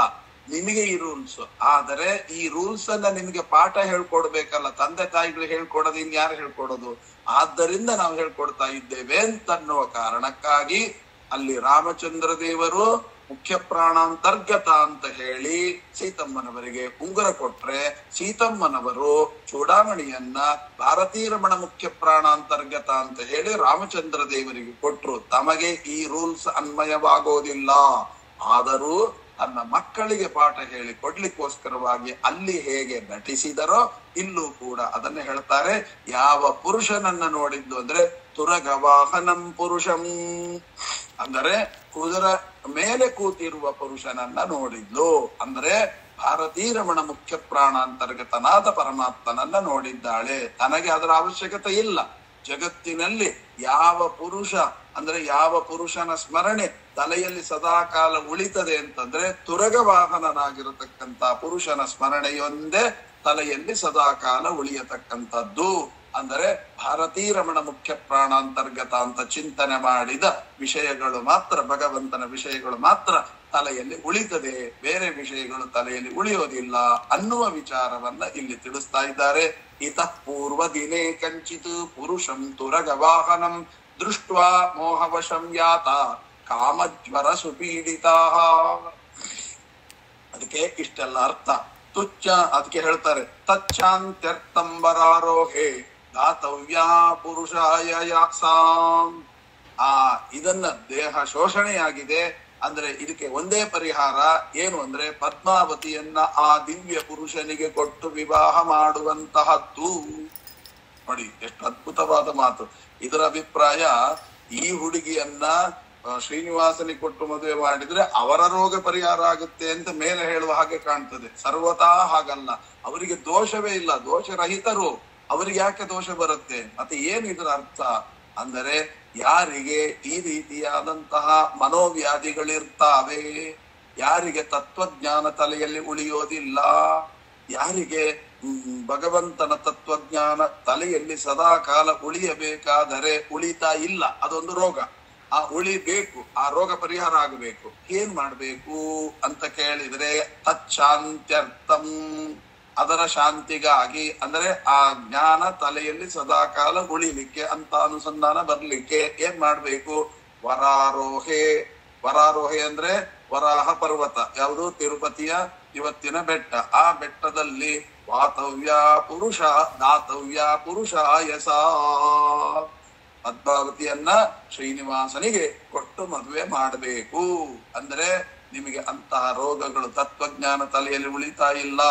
ನಿಮಗೆ ಈ ರೂಲ್ಸ್. ಆದರೆ ಈ ರೂಲ್ಸ್ ಅನ್ನ ನಿಮಗೆ ಪಾಠ ಹೇಳ್ಕೊಡ್ಬೇಕಲ್ಲ, ತಂದೆ ತಾಯಿಗಳು ಹೇಳ್ಕೊಡೋದು ಇನ್ಯಾರು ಹೇಳ್ಕೊಡೋದು? ಆದ್ದರಿಂದ ನಾವು ಹೇಳ್ಕೊಡ್ತಾ ಇದ್ದೇವೆ ಅಂತನ್ನುವ ಕಾರಣಕ್ಕಾಗಿ ಅಲ್ಲಿ ರಾಮಚಂದ್ರ ದೇವರು ಮುಖ್ಯ ಪ್ರಾಣಾಂತರ್ಗತ ಅಂತ ಹೇಳಿ ಸೀತಮ್ಮನವರಿಗೆ ಉಂಗುರ ಕೊಟ್ರೆ, ಸೀತಮ್ಮನವರು ಚೂಡಾಮಣಿಯನ್ನ ಭಾರತೀ ರಮಣ ಮುಖ್ಯ ಪ್ರಾಣಾಂತರ್ಗತ ಅಂತ ಹೇಳಿ ರಾಮಚಂದ್ರ ದೇವರಿಗೆ ಕೊಟ್ರು. ತಮಗೆ ಈ ರೂಲ್ಸ್ ಅನ್ವಯವಾಗೋದಿಲ್ಲ. ಆದರೂ ತನ್ನ ಮಕ್ಕಳಿಗೆ ಪಾಠ ಹೇಳಿ ಕೊಡ್ಲಿಕ್ಕೋಸ್ಕರವಾಗಿ ಅಲ್ಲಿ ಹೇಗೆ ನಟಿಸಿದರೋ ಇಲ್ಲೂ ಕೂಡ ಅದನ್ನ ಹೇಳ್ತಾರೆ. ಯಾವ ಪುರುಷನನ್ನ ನೋಡಿದ್ದು ಅಂದ್ರೆ ತುರಗವಾಹನಂ ಪುರುಷಂ, ಅಂದರೆ ಕುದುರ ಮೇಲೆ ಕೂತಿರುವ ಪುರುಷನನ್ನ ನೋಡಿದ್ಲು. ಅಂದ್ರೆ ಭಾರತೀ ರಮಣ ಮುಖ್ಯ ಪ್ರಾಣಾಂತರ್ಗತನಾದ ಪರಮಾತ್ಮನನ್ನ ನೋಡಿದ್ದಾಳೆ. ತನಗೆ ಅದರ ಅವಶ್ಯಕತೆ ಇಲ್ಲ. ಜಗತ್ತಿನಲ್ಲಿ ಯಾವ ಪುರುಷ ಅಂದ್ರೆ ಯಾವ ಪುರುಷನ ಸ್ಮರಣೆ ತಲೆಯಲ್ಲಿ ಸದಾಕಾಲ ಉಳಿತದೆ ಅಂತಂದ್ರೆ ತುರಗವಾಹನನಾಗಿರತಕ್ಕಂತ ಪುರುಷನ ಸ್ಮರಣೆಯೊಂದೇ ತಲೆಯಲ್ಲಿ ಸದಾಕಾಲ ಉಳಿಯತಕ್ಕಂಥದ್ದು. ಅಂದರೆ ಭಾರತೀ ರಮಣ ಮುಖ್ಯ ಪ್ರಾಣಾಂತರ್ಗತ ಅಂತ ಚಿಂತನೆ ಮಾಡಿದ ವಿಷಯಗಳು ಮಾತ್ರ, ಭಗವಂತನ ವಿಷಯಗಳು ಮಾತ್ರ ತಲೆಯಲ್ಲಿ ಉಳಿತದೆ, ಬೇರೆ ವಿಷಯಗಳು ತಲೆಯಲ್ಲಿ ಉಳಿಯೋದಿಲ್ಲ ಅನ್ನುವ ವಿಚಾರವನ್ನ ಇಲ್ಲಿ ತಿಳಿಸ್ತಾ ಇದ್ದಾರೆ. ಇತಃ ಪೂರ್ವ ದಿನೇ ಕಂಚಿತ್ ಪುರುಷಂ ತುರಗವಾಹನಂ ದೃಷ್ಟ್ವಾ ಮೋಹವಶಂ ಯಾತ ಕಾಮಜ್ವರ ಸುಪೀಡಿತಾ. ಅದಕ್ಕೆ ಇಷ್ಟೆಲ್ಲ ಅರ್ಥ. ತುಚ್ಚ ಅದಕ್ಕೆ ಹೇಳ್ತಾರೆ ತಚ್ಚಾಂತ್ಯರ್ಥಂಬರಾರೋಹೆ ದಾತವ್ಯಾ ಪುರುಷಾಯ ಯಾಸಾಂ. ಇದನ್ನ ದೇಹ ಶೋಷಣೆಯಾಗಿದೆ ಅಂದ್ರೆ ಇದಕ್ಕೆ ಒಂದೇ ಪರಿಹಾರ ಏನು ಅಂದ್ರೆ ಪದ್ಮಾವತಿಯನ್ನ ಆ ದಿವ್ಯ ಪುರುಷನಿಗೆ ಕೊಟ್ಟು ವಿವಾಹ ಮಾಡುವಂತಹದ್ದು. ನೋಡಿ ಎಷ್ಟು ಅದ್ಭುತವಾದ ಮಾತು. ಇದರ ಅಭಿಪ್ರಾಯ ಈ ಹುಡುಗಿಯನ್ನ ಶ್ರೀನಿವಾಸನಿಗೆ ಕೊಟ್ಟು ಮದುವೆ ಮಾಡಿದ್ರೆ ಅವರ ರೋಗ ಪರಿಹಾರ ಆಗುತ್ತೆ ಅಂತ ಮೇಲೆ ಹೇಳುವ ಹಾಗೆ ಕಾಣ್ತದೆ. ಸರ್ವತಾ ಹಾಗಲ್ಲ. ಅವರಿಗೆ ದೋಷವೇ ಇಲ್ಲ, ದೋಷರಹಿತರು. ಅವರಿಗೆ ಯಾಕೆ ದೋಷ ಬರುತ್ತೆ? ಮತ್ತೆ ಏನು ಇದರ ಅರ್ಥ ಅಂದರೆ ಯಾರಿಗೆ ಈ ರೀತಿಯಾದಂತಹ ಮನೋವ್ಯಾಧಿಗಳಿರ್ತಾವೆ, ಯಾರಿಗೆ ತತ್ವಜ್ಞಾನ ತಲೆಯಲ್ಲಿ ಉಳಿಯೋದಿಲ್ಲ, ಯಾರಿಗೆ ಭಗವಂತನ ತತ್ವಜ್ಞಾನ ತಲೆಯಲ್ಲಿ ಸದಾ ಕಾಲ ಉಳಿಯಬೇಕಾದರೆ ಉಳಿತಾ ಇಲ್ಲ, ಅದೊಂದು ರೋಗ. ಆ ಉಳಿಬೇಕು, ಆ ರೋಗ ಪರಿಹಾರ ಆಗಬೇಕು. ಏನ್ ಮಾಡ್ಬೇಕು ಅಂತ ಕೇಳಿದ್ರೆ ತಚ್ಚಾಂತ್ಯರ್ಥಂ, ಅದರ ಶಾಂತಿಗಾಗಿ ಅಂದ್ರೆ ಆ ಜ್ಞಾನ ತಲೆಯಲ್ಲಿ ಸದಾ ಕಾಲ ಉಳಿಲಿಕ್ಕೆ ಅಂತ ಅನುಸಂಧಾನ ಬರ್ಲಿಕ್ಕೆ ಏನ್ ಮಾಡ್ಬೇಕು? ವರಾರೋಹೆ. ವರಾರೋಹೆ ಅಂದ್ರೆ ವರಾಹ ಪರ್ವತ, ಯಾವುದು? ತಿರುಪತಿಯ ಇವತ್ತಿನ ಬೆಟ್ಟ. ಆ ಬೆಟ್ಟದಲ್ಲಿ ವಾತವ್ಯ ಪುರುಷ ದಾತವ್ಯ ಪುರುಷ ಯಸ, ಪದ್ಮಾವತಿಯನ್ನ ಶ್ರೀನಿವಾಸನಿಗೆ ಕೊಟ್ಟು ಮದುವೆ ಮಾಡಬೇಕು. ಅಂದ್ರೆ ನಿಮಗೆ ಅಂತಹ ರೋಗಗಳು, ತತ್ವಜ್ಞಾನ ತಲೆಯಲ್ಲಿ ಉಳಿತಾ ಇಲ್ಲ,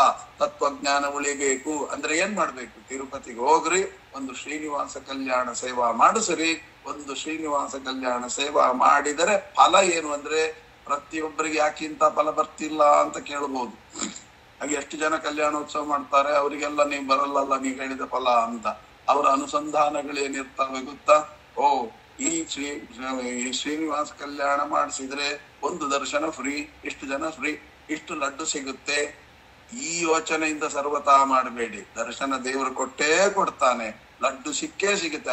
ತತ್ವಜ್ಞಾನ ಉಳಿಬೇಕು ಅಂದ್ರೆ ಏನ್ ಮಾಡ್ಬೇಕು? ತಿರುಪತಿಗೆ ಹೋಗ್ರಿ, ಒಂದು ಶ್ರೀನಿವಾಸ ಕಲ್ಯಾಣ ಸೇವಾ ಮಾಡಿಸ್ರಿ. ಒಂದು ಶ್ರೀನಿವಾಸ ಕಲ್ಯಾಣ ಸೇವಾ ಮಾಡಿದರೆ ಫಲ ಏನು ಅಂದ್ರೆ ಪ್ರತಿಯೊಬ್ಬರಿಗೆ ಯಾಕಿಂತ ಫಲ ಬರ್ತಿಲ್ಲ ಅಂತ ಕೇಳ್ಬೋದು. ಹಾಗೆ ಎಷ್ಟು ಜನ ಕಲ್ಯಾಣೋತ್ಸವ ಮಾಡ್ತಾರೆ, ಅವರಿಗೆಲ್ಲ ನೀವು ಬರಲ್ಲಲ್ಲ ನೀವು ಹೇಳಿದ ಫಲ ಅಂತ. ಅವರ ಅನುಸಂಧಾನಗಳೇನಿರ್ತವೆ ಗೊತ್ತಾ? ಓ ಈ ಶ್ರೀನಿವಾಸ ಕಲ್ಯಾಣ ಮಾಡಿಸಿದ್ರೆ ಒಂದು ದರ್ಶನ ಫ್ರೀ, ಇಷ್ಟು ಜನ ಫ್ರೀ, ಇಷ್ಟು ಲಡ್ಡು ಸಿಗುತ್ತೆ. ಈ ಯೋಚನೆಯಿಂದ ಸರ್ವತಾ ಮಾಡಬೇಡಿ. ದರ್ಶನ ದೇವರು ಕೊಟ್ಟೇ ಕೊಡ್ತಾನೆ, ಲಡ್ಡು ಸಿಕ್ಕೇ ಸಿಗುತ್ತೆ.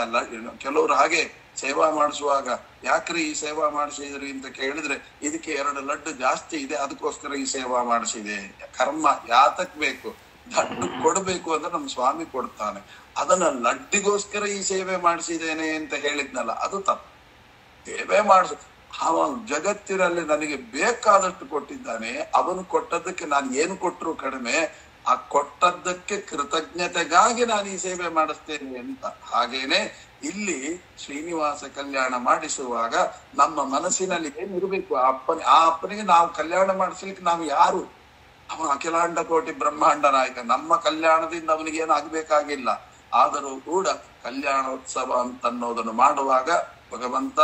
ಕೆಲವರು ಹಾಗೆ ಸೇವಾ ಮಾಡಿಸುವಾಗ ಯಾಕ್ರಿ ಈ ಸೇವಾ ಮಾಡಿಸಿದ್ರಿ ಅಂತ ಕೇಳಿದ್ರೆ ಇದಕ್ಕೆ 2 ಲಡ್ಡು ಜಾಸ್ತಿ ಇದೆ ಅದಕ್ಕೋಸ್ಕರ ಈ ಸೇವಾ ಮಾಡಿಸಿದೆ. ಕರ್ಮ ಯಾತಕ್ ಬೇಕು? ಲಡ್ಡು ಕೊಡ್ಬೇಕು ಅಂದ್ರೆ ನಮ್ಮ ಸ್ವಾಮಿ ಕೊಡ್ತಾನೆ. ಅದನ್ನ ಲಡ್ಡಿಗೋಸ್ಕರ ಈ ಸೇವೆ ಮಾಡಿಸಿದ್ದೇನೆ ಅಂತ ಹೇಳಿದ್ನಲ್ಲ, ಅದು ತಪ್ಪು. ಸೇವೆ ಮಾಡಿಸ್ ಅವನು ಜಗತ್ತಿನಲ್ಲಿ ನನಗೆ ಬೇಕಾದಷ್ಟು ಕೊಟ್ಟಿದ್ದಾನೆ, ಅವನು ಕೊಟ್ಟದ್ದಕ್ಕೆ ನಾನು ಏನು ಕೊಟ್ಟರು ಕಡಿಮೆ. ಆ ಕೊಟ್ಟದ್ದಕ್ಕೆ ಕೃತಜ್ಞತೆಗಾಗಿ ನಾನು ಈ ಸೇವೆ ಮಾಡಿಸ್ತೇನೆ ಅಂತ. ಹಾಗೇನೆ ಇಲ್ಲಿ ಶ್ರೀನಿವಾಸ ಕಲ್ಯಾಣ ಮಾಡಿಸುವಾಗ ನಮ್ಮ ಮನಸ್ಸಿನಲ್ಲಿ ಏನಿರ್ಬೇಕು? ಆ ಅಪ್ಪನಿಗೆ ನಾವು ಕಲ್ಯಾಣ ಮಾಡಿಸ್ಲಿಕ್ಕೆ ನಾವು ಯಾರು? ಅವನು ಅಖಿಲಾಂಡ ಕೋಟಿ ಬ್ರಹ್ಮಾಂಡ ನಾಯಕ. ನಮ್ಮ ಕಲ್ಯಾಣದಿಂದ ಅವನಿಗೆ ಏನು ಆಗ್ಬೇಕಾಗಿಲ್ಲ. ಆದರೂ ಕೂಡ ಕಲ್ಯಾಣೋತ್ಸವ ಅಂತನ್ನೋದನ್ನು ಮಾಡುವಾಗ ಭಗವಂತ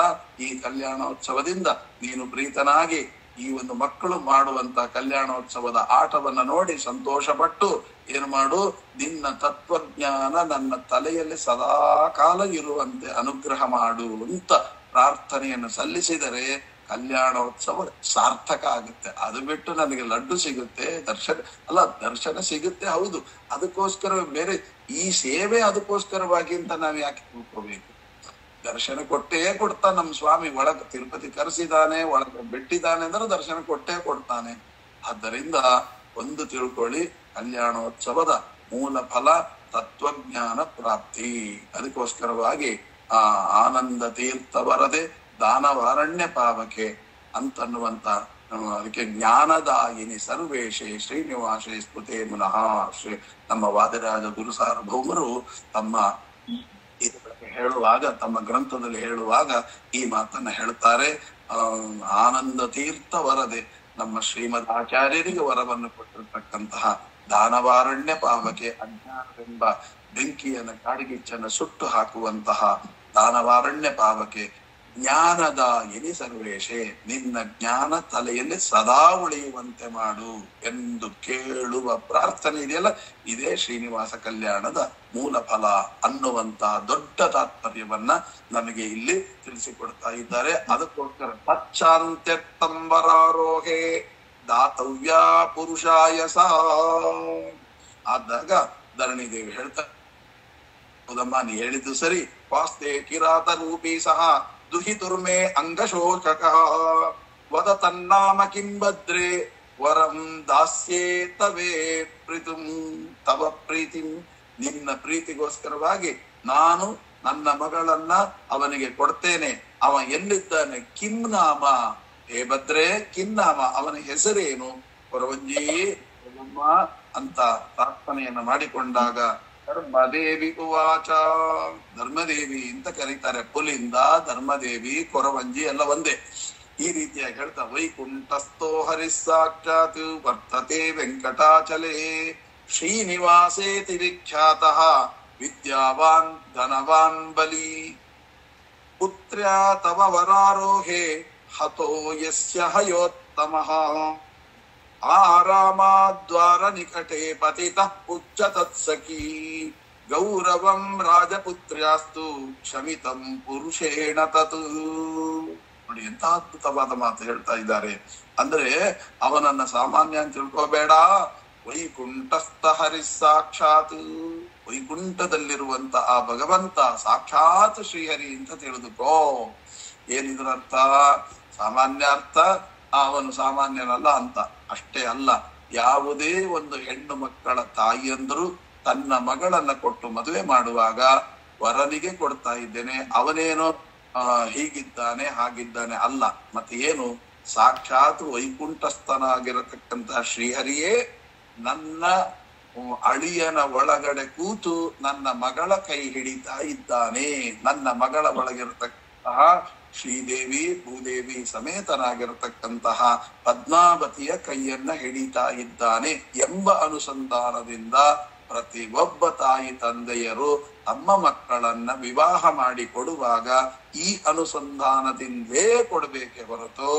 ಈ ಕಲ್ಯಾಣೋತ್ಸವದಿಂದ ನೀನು ಪ್ರೀತನಾಗಿ ಈ ಒಂದು ಮಕ್ಕಳು ಮಾಡುವಂತ ಕಲ್ಯಾಣೋತ್ಸವದ ಆಟವನ್ನ ನೋಡಿ ಸಂತೋಷ ಪಟ್ಟು ಏನು ಮಾಡು, ನಿನ್ನ ತತ್ವಜ್ಞಾನ ನನ್ನ ತಲೆಯಲ್ಲಿ ಸದಾ ಕಾಲ ಇರುವಂತೆ ಅನುಗ್ರಹ ಮಾಡು ಅಂತ ಪ್ರಾರ್ಥನೆಯನ್ನು ಸಲ್ಲಿಸಿದರೆ ಕಲ್ಯಾಣೋತ್ಸವ ಸಾರ್ಥಕ ಆಗುತ್ತೆ. ಅದು ಬಿಟ್ಟು ನನಗೆ ಲಡ್ಡು ಸಿಗುತ್ತೆ, ದರ್ಶನ ಸಿಗುತ್ತೆ, ಹೌದು, ಅದಕ್ಕೋಸ್ಕರ ಬೇರೆ ಈ ಸೇವೆ ಅದಕ್ಕೋಸ್ಕರವಾಗಿ ಅಂತ ನಾವ್ ಯಾಕೆ ತಿಳ್ಕೋಬೇಕು? ದರ್ಶನ ಕೊಟ್ಟೇ ಕೊಡ್ತಾ ನಮ್ಮ ಸ್ವಾಮಿ. ಒಳಗ ತಿರುಪತಿ ಕರೆಸಿದಾನೆ, ಒಳಗ ಬಿಟ್ಟಿದ್ದಾನೆ ಅಂದ್ರೆ ದರ್ಶನ ಕೊಟ್ಟೇ ಕೊಡ್ತಾನೆ. ಆದ್ದರಿಂದ ಒಂದು ತಿಳ್ಕೊಳ್ಳಿ, ಕಲ್ಯಾಣೋತ್ಸವದ ಮೂಲ ಫಲ ತತ್ವಜ್ಞಾನ ಪ್ರಾಪ್ತಿ. ಅದಕ್ಕೋಸ್ಕರವಾಗಿ ಆನಂದ ತೀರ್ಥ ವರದೆ ದಾನವಾರಣ್ಯ ಪಾವಕೆ ಅಂತನ್ನುವಂತ ಅದಕ್ಕೆ ಜ್ಞಾನದಾಯಿನಿ ಸರ್ವೇಶೇ ಶ್ರೀನಿವಾಸೇ ಸ್ಮೃತೆ ಮುನಃ. ನಮ್ಮ ವಾದಿರಾಜ ಗುರು ಸಾರ್ವಭೌಮರು ತಮ್ಮ ಹೇಳುವಾಗ, ತಮ್ಮ ಗ್ರಂಥದಲ್ಲಿ ಹೇಳುವಾಗ ಈ ಮಾತನ್ನ ಹೇಳ್ತಾರೆ. ಆನಂದ ತೀರ್ಥ ವರದೆ, ನಮ್ಮ ಶ್ರೀಮದ್ ಆಚಾರ್ಯರಿಗೆ ವರವನ್ನು ಕೊಟ್ಟಿರ್ತಕ್ಕಂತಹ ದಾನವಾರಣ್ಯ ಪಾವಕೆ, ಅಜ್ಞಾನವೆಂಬ ಬೆಂಕಿಯನ್ನು ಕಾಡಿಗಿಚ್ಚನ್ನು ಸುಟ್ಟು ಹಾಕುವಂತಹ ದಾನವಾರಣ್ಯ ಪಾವಕೆ, ಜ್ಞಾನದಾಯಿನಿ ಸರ್ವೇಶೇ, ನಿನ್ನ ಜ್ಞಾನ ತಲೆಯಲ್ಲಿ ಸದಾ ಉಳಿಯುವಂತೆ ಮಾಡು ಎಂದು ಕೇಳುವ ಪ್ರಾರ್ಥನೆ ಇದೆಯಲ್ಲ, ಇದೇ ಶ್ರೀನಿವಾಸ ಕಲ್ಯಾಣದ ಮೂಲ ಫಲ ಅನ್ನುವಂತಹ ದೊಡ್ಡ ತಾತ್ಪರ್ಯವನ್ನ ನಮಗೆ ಇಲ್ಲಿ ತಿಳಿಸಿಕೊಡ್ತಾ ಇದ್ದಾರೆ. ಅದಕ್ಕೋಸ್ಕರ ತಚ್ಚಾಂತ್ಯರ್ಥಂಬರಾರೋಹೆ ದಾತವ್ಯ ಪುರುಷಾಯ ಸಾ ಆದಾಗ ಧರಣಿದೇವಿ ಹೇಳ್ತಾರೆ, ಹೌದಮ್ಮ ನೀ ಹೇಳಿದ್ದು ಸರಿ. ವಾಸ್ತೆ ಕಿರಾತ ರೂಪಿ ಸಹ ದುಹಿತುರ್ಮೆ ಅಂಗಶೋಚಕ ವದ ತನ್ನಾಮ ಕಿಂಬದ್ರೆ ವರಂ ದಾಸ್ಯೇ ತವೇ ಪ್ರೀತುಂ ತವ ಪ್ರೀತಿಂ. ನಿನ್ನ ಪ್ರೀತಿಗೋಸ್ಕರವಾಗಿ ನಾನು ನನ್ನ ಮಗಳನ್ನ ಅವನಿಗೆ ಕೊಡ್ತೇನೆ. ಅವ ಎಲ್ಲಿದ್ದಾನೆ? ಕಿಂನಾಮ, ಹೇ ಭದ್ರೆ ಕಿನ್ನಾಮ, ಅವನ ಹೆಸರೇನು? ಕೊರವಂಜಿ ಅಂತ ಪ್ರಾರ್ಥನೆಯನ್ನ ಮಾಡಿಕೊಂಡಾಗ ಧರ್ಮದೇವಿ ಉವಾಚ, ಧರ್ಮದೇವಿ ಅಂತ ಕರೀತಾರೆ. ಪುಲಿಂದ, ಧರ್ಮದೇವಿ, ಕೊರವಂಜಿ ಎಲ್ಲ ಒಂದೇ. ಈ ರೀತಿಯಾಗಿ ಹೇಳ್ತಾ ವೈಕುಂಠಸ್ಥೋ ಹರಿಸ್ಸಾಕ್ಷಾತ್ ವರ್ತತೆ ವೆಂಕಟಾಚಲೇ ಶ್ರೀನಿವಾಸೇತಿ ವಿಖ್ಯಾತಃ ವಿದ್ಯಾವಾನ್ ಧನವಾನ್ ಬಲಿ ಪುತ್ರ್ಯಾ ತವ ವರಾರೋಹೇ ಹತೋ ಯಸ್ಯ ಹಯೋತ್ತಮಃ ಆರಾಮಾದ್ವಾರ ನಿಕಟೇ ಪತಿತಃ ಪುಚ್ಚ ತತ್ಸಖೀ ಗೌರವಂ ರಾಜಪುತ್ರ್ಯಾಸ್ತು ಕ್ಷಮಿತಂ ಪುರುಷೇಣ ತತ್. ನೋಡಿ ಎಂತ ಅದ್ಭುತವಾದ ಮಾತು ಹೇಳ್ತಾ ಇದ್ದಾರೆ. ಅಂದ್ರೆ ಅವನನ್ನ ಸಾಮಾನ್ಯ ಅಂತ ತಿಳ್ಕೋಬೇಡ. ವೈಕುಂಠಸ್ಥ ಹರಿ ಸಾಕ್ಷಾತ್, ವೈಕುಂಠದಲ್ಲಿರುವಂತ ಆ ಭಗವಂತ ಸಾಕ್ಷಾತ್ ಶ್ರೀಹರಿ ಅಂತ ತಿಳಿದುಕೋ. ಏನಿದ್ರ ಅರ್ಥ? ಸಾಮಾನ್ಯ ಅರ್ಥ ಅವನು ಸಾಮಾನ್ಯನಲ್ಲ ಅಂತ ಅಷ್ಟೇ ಅಲ್ಲ. ಯಾವುದೇ ಒಂದು ಹೆಣ್ಣು ಮಕ್ಕಳ ತಾಯಿಯಂದ್ರು ತನ್ನ ಮಗಳನ್ನ ಕೊಟ್ಟು ಮದುವೆ ಮಾಡುವಾಗ ವರನಿಗೆ ಕೊಡ್ತಾ ಇದ್ದೇನೆ, ಅವನೇನೋ ಹೀಗಿದ್ದಾನೆ ಹಾಗಿದ್ದಾನೆ ಅಲ್ಲ. ಮತ್ತೆ ಏನು? ಸಾಕ್ಷಾತ್ ವೈಕುಂಠಸ್ಥನಾಗಿರತಕ್ಕಂತಹ ಶ್ರೀಹರಿಯೇ ನನ್ನ ಅಳಿಯನ ಒಳಗಡೆ ಕೂತು ನನ್ನ ಮಗಳ ಕೈ ಹಿಡಿತಾ ಇದ್ದಾನೆ. ನನ್ನ ಮಗಳ ಒಳಗಿರತಕ್ಕಂತಹ ಶ್ರೀದೇವಿ ಭೂದೇವಿ ಸಮೇತನಾಗಿರತಕ್ಕಂತಹ ಪದ್ಮಾವತಿಯ ಕೈಯನ್ನ ಹಿಡಿತಾ ಇದ್ದಾನೆ ಎಂಬ ಅನುಸಂಧಾನದಿಂದ ಪ್ರತಿ ಒಬ್ಬ ತಾಯಿ ತಂದೆಯರು ತಮ್ಮ ಮಕ್ಕಳನ್ನ ವಿವಾಹ ಮಾಡಿ ಕೊಡುವಾಗ ಈ ಅನುಸಂಧಾನದಿಂದಲೇ ಕೊಡ್ಬೇಕೆ ಹೊರತು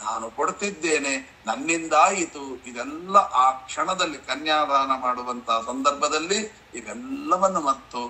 ನಾನು ಕೊಡ್ತಿದ್ದೇನೆ ನನ್ನಿಂದಾಯಿತು ಇದೆಲ್ಲ ಆ ಕ್ಷಣದಲ್ಲಿ ಕನ್ಯಾದಾನ ಮಾಡುವಂತಹ ಸಂದರ್ಭದಲ್ಲಿ ಇವೆಲ್ಲವನ್ನು ಮತ್ತು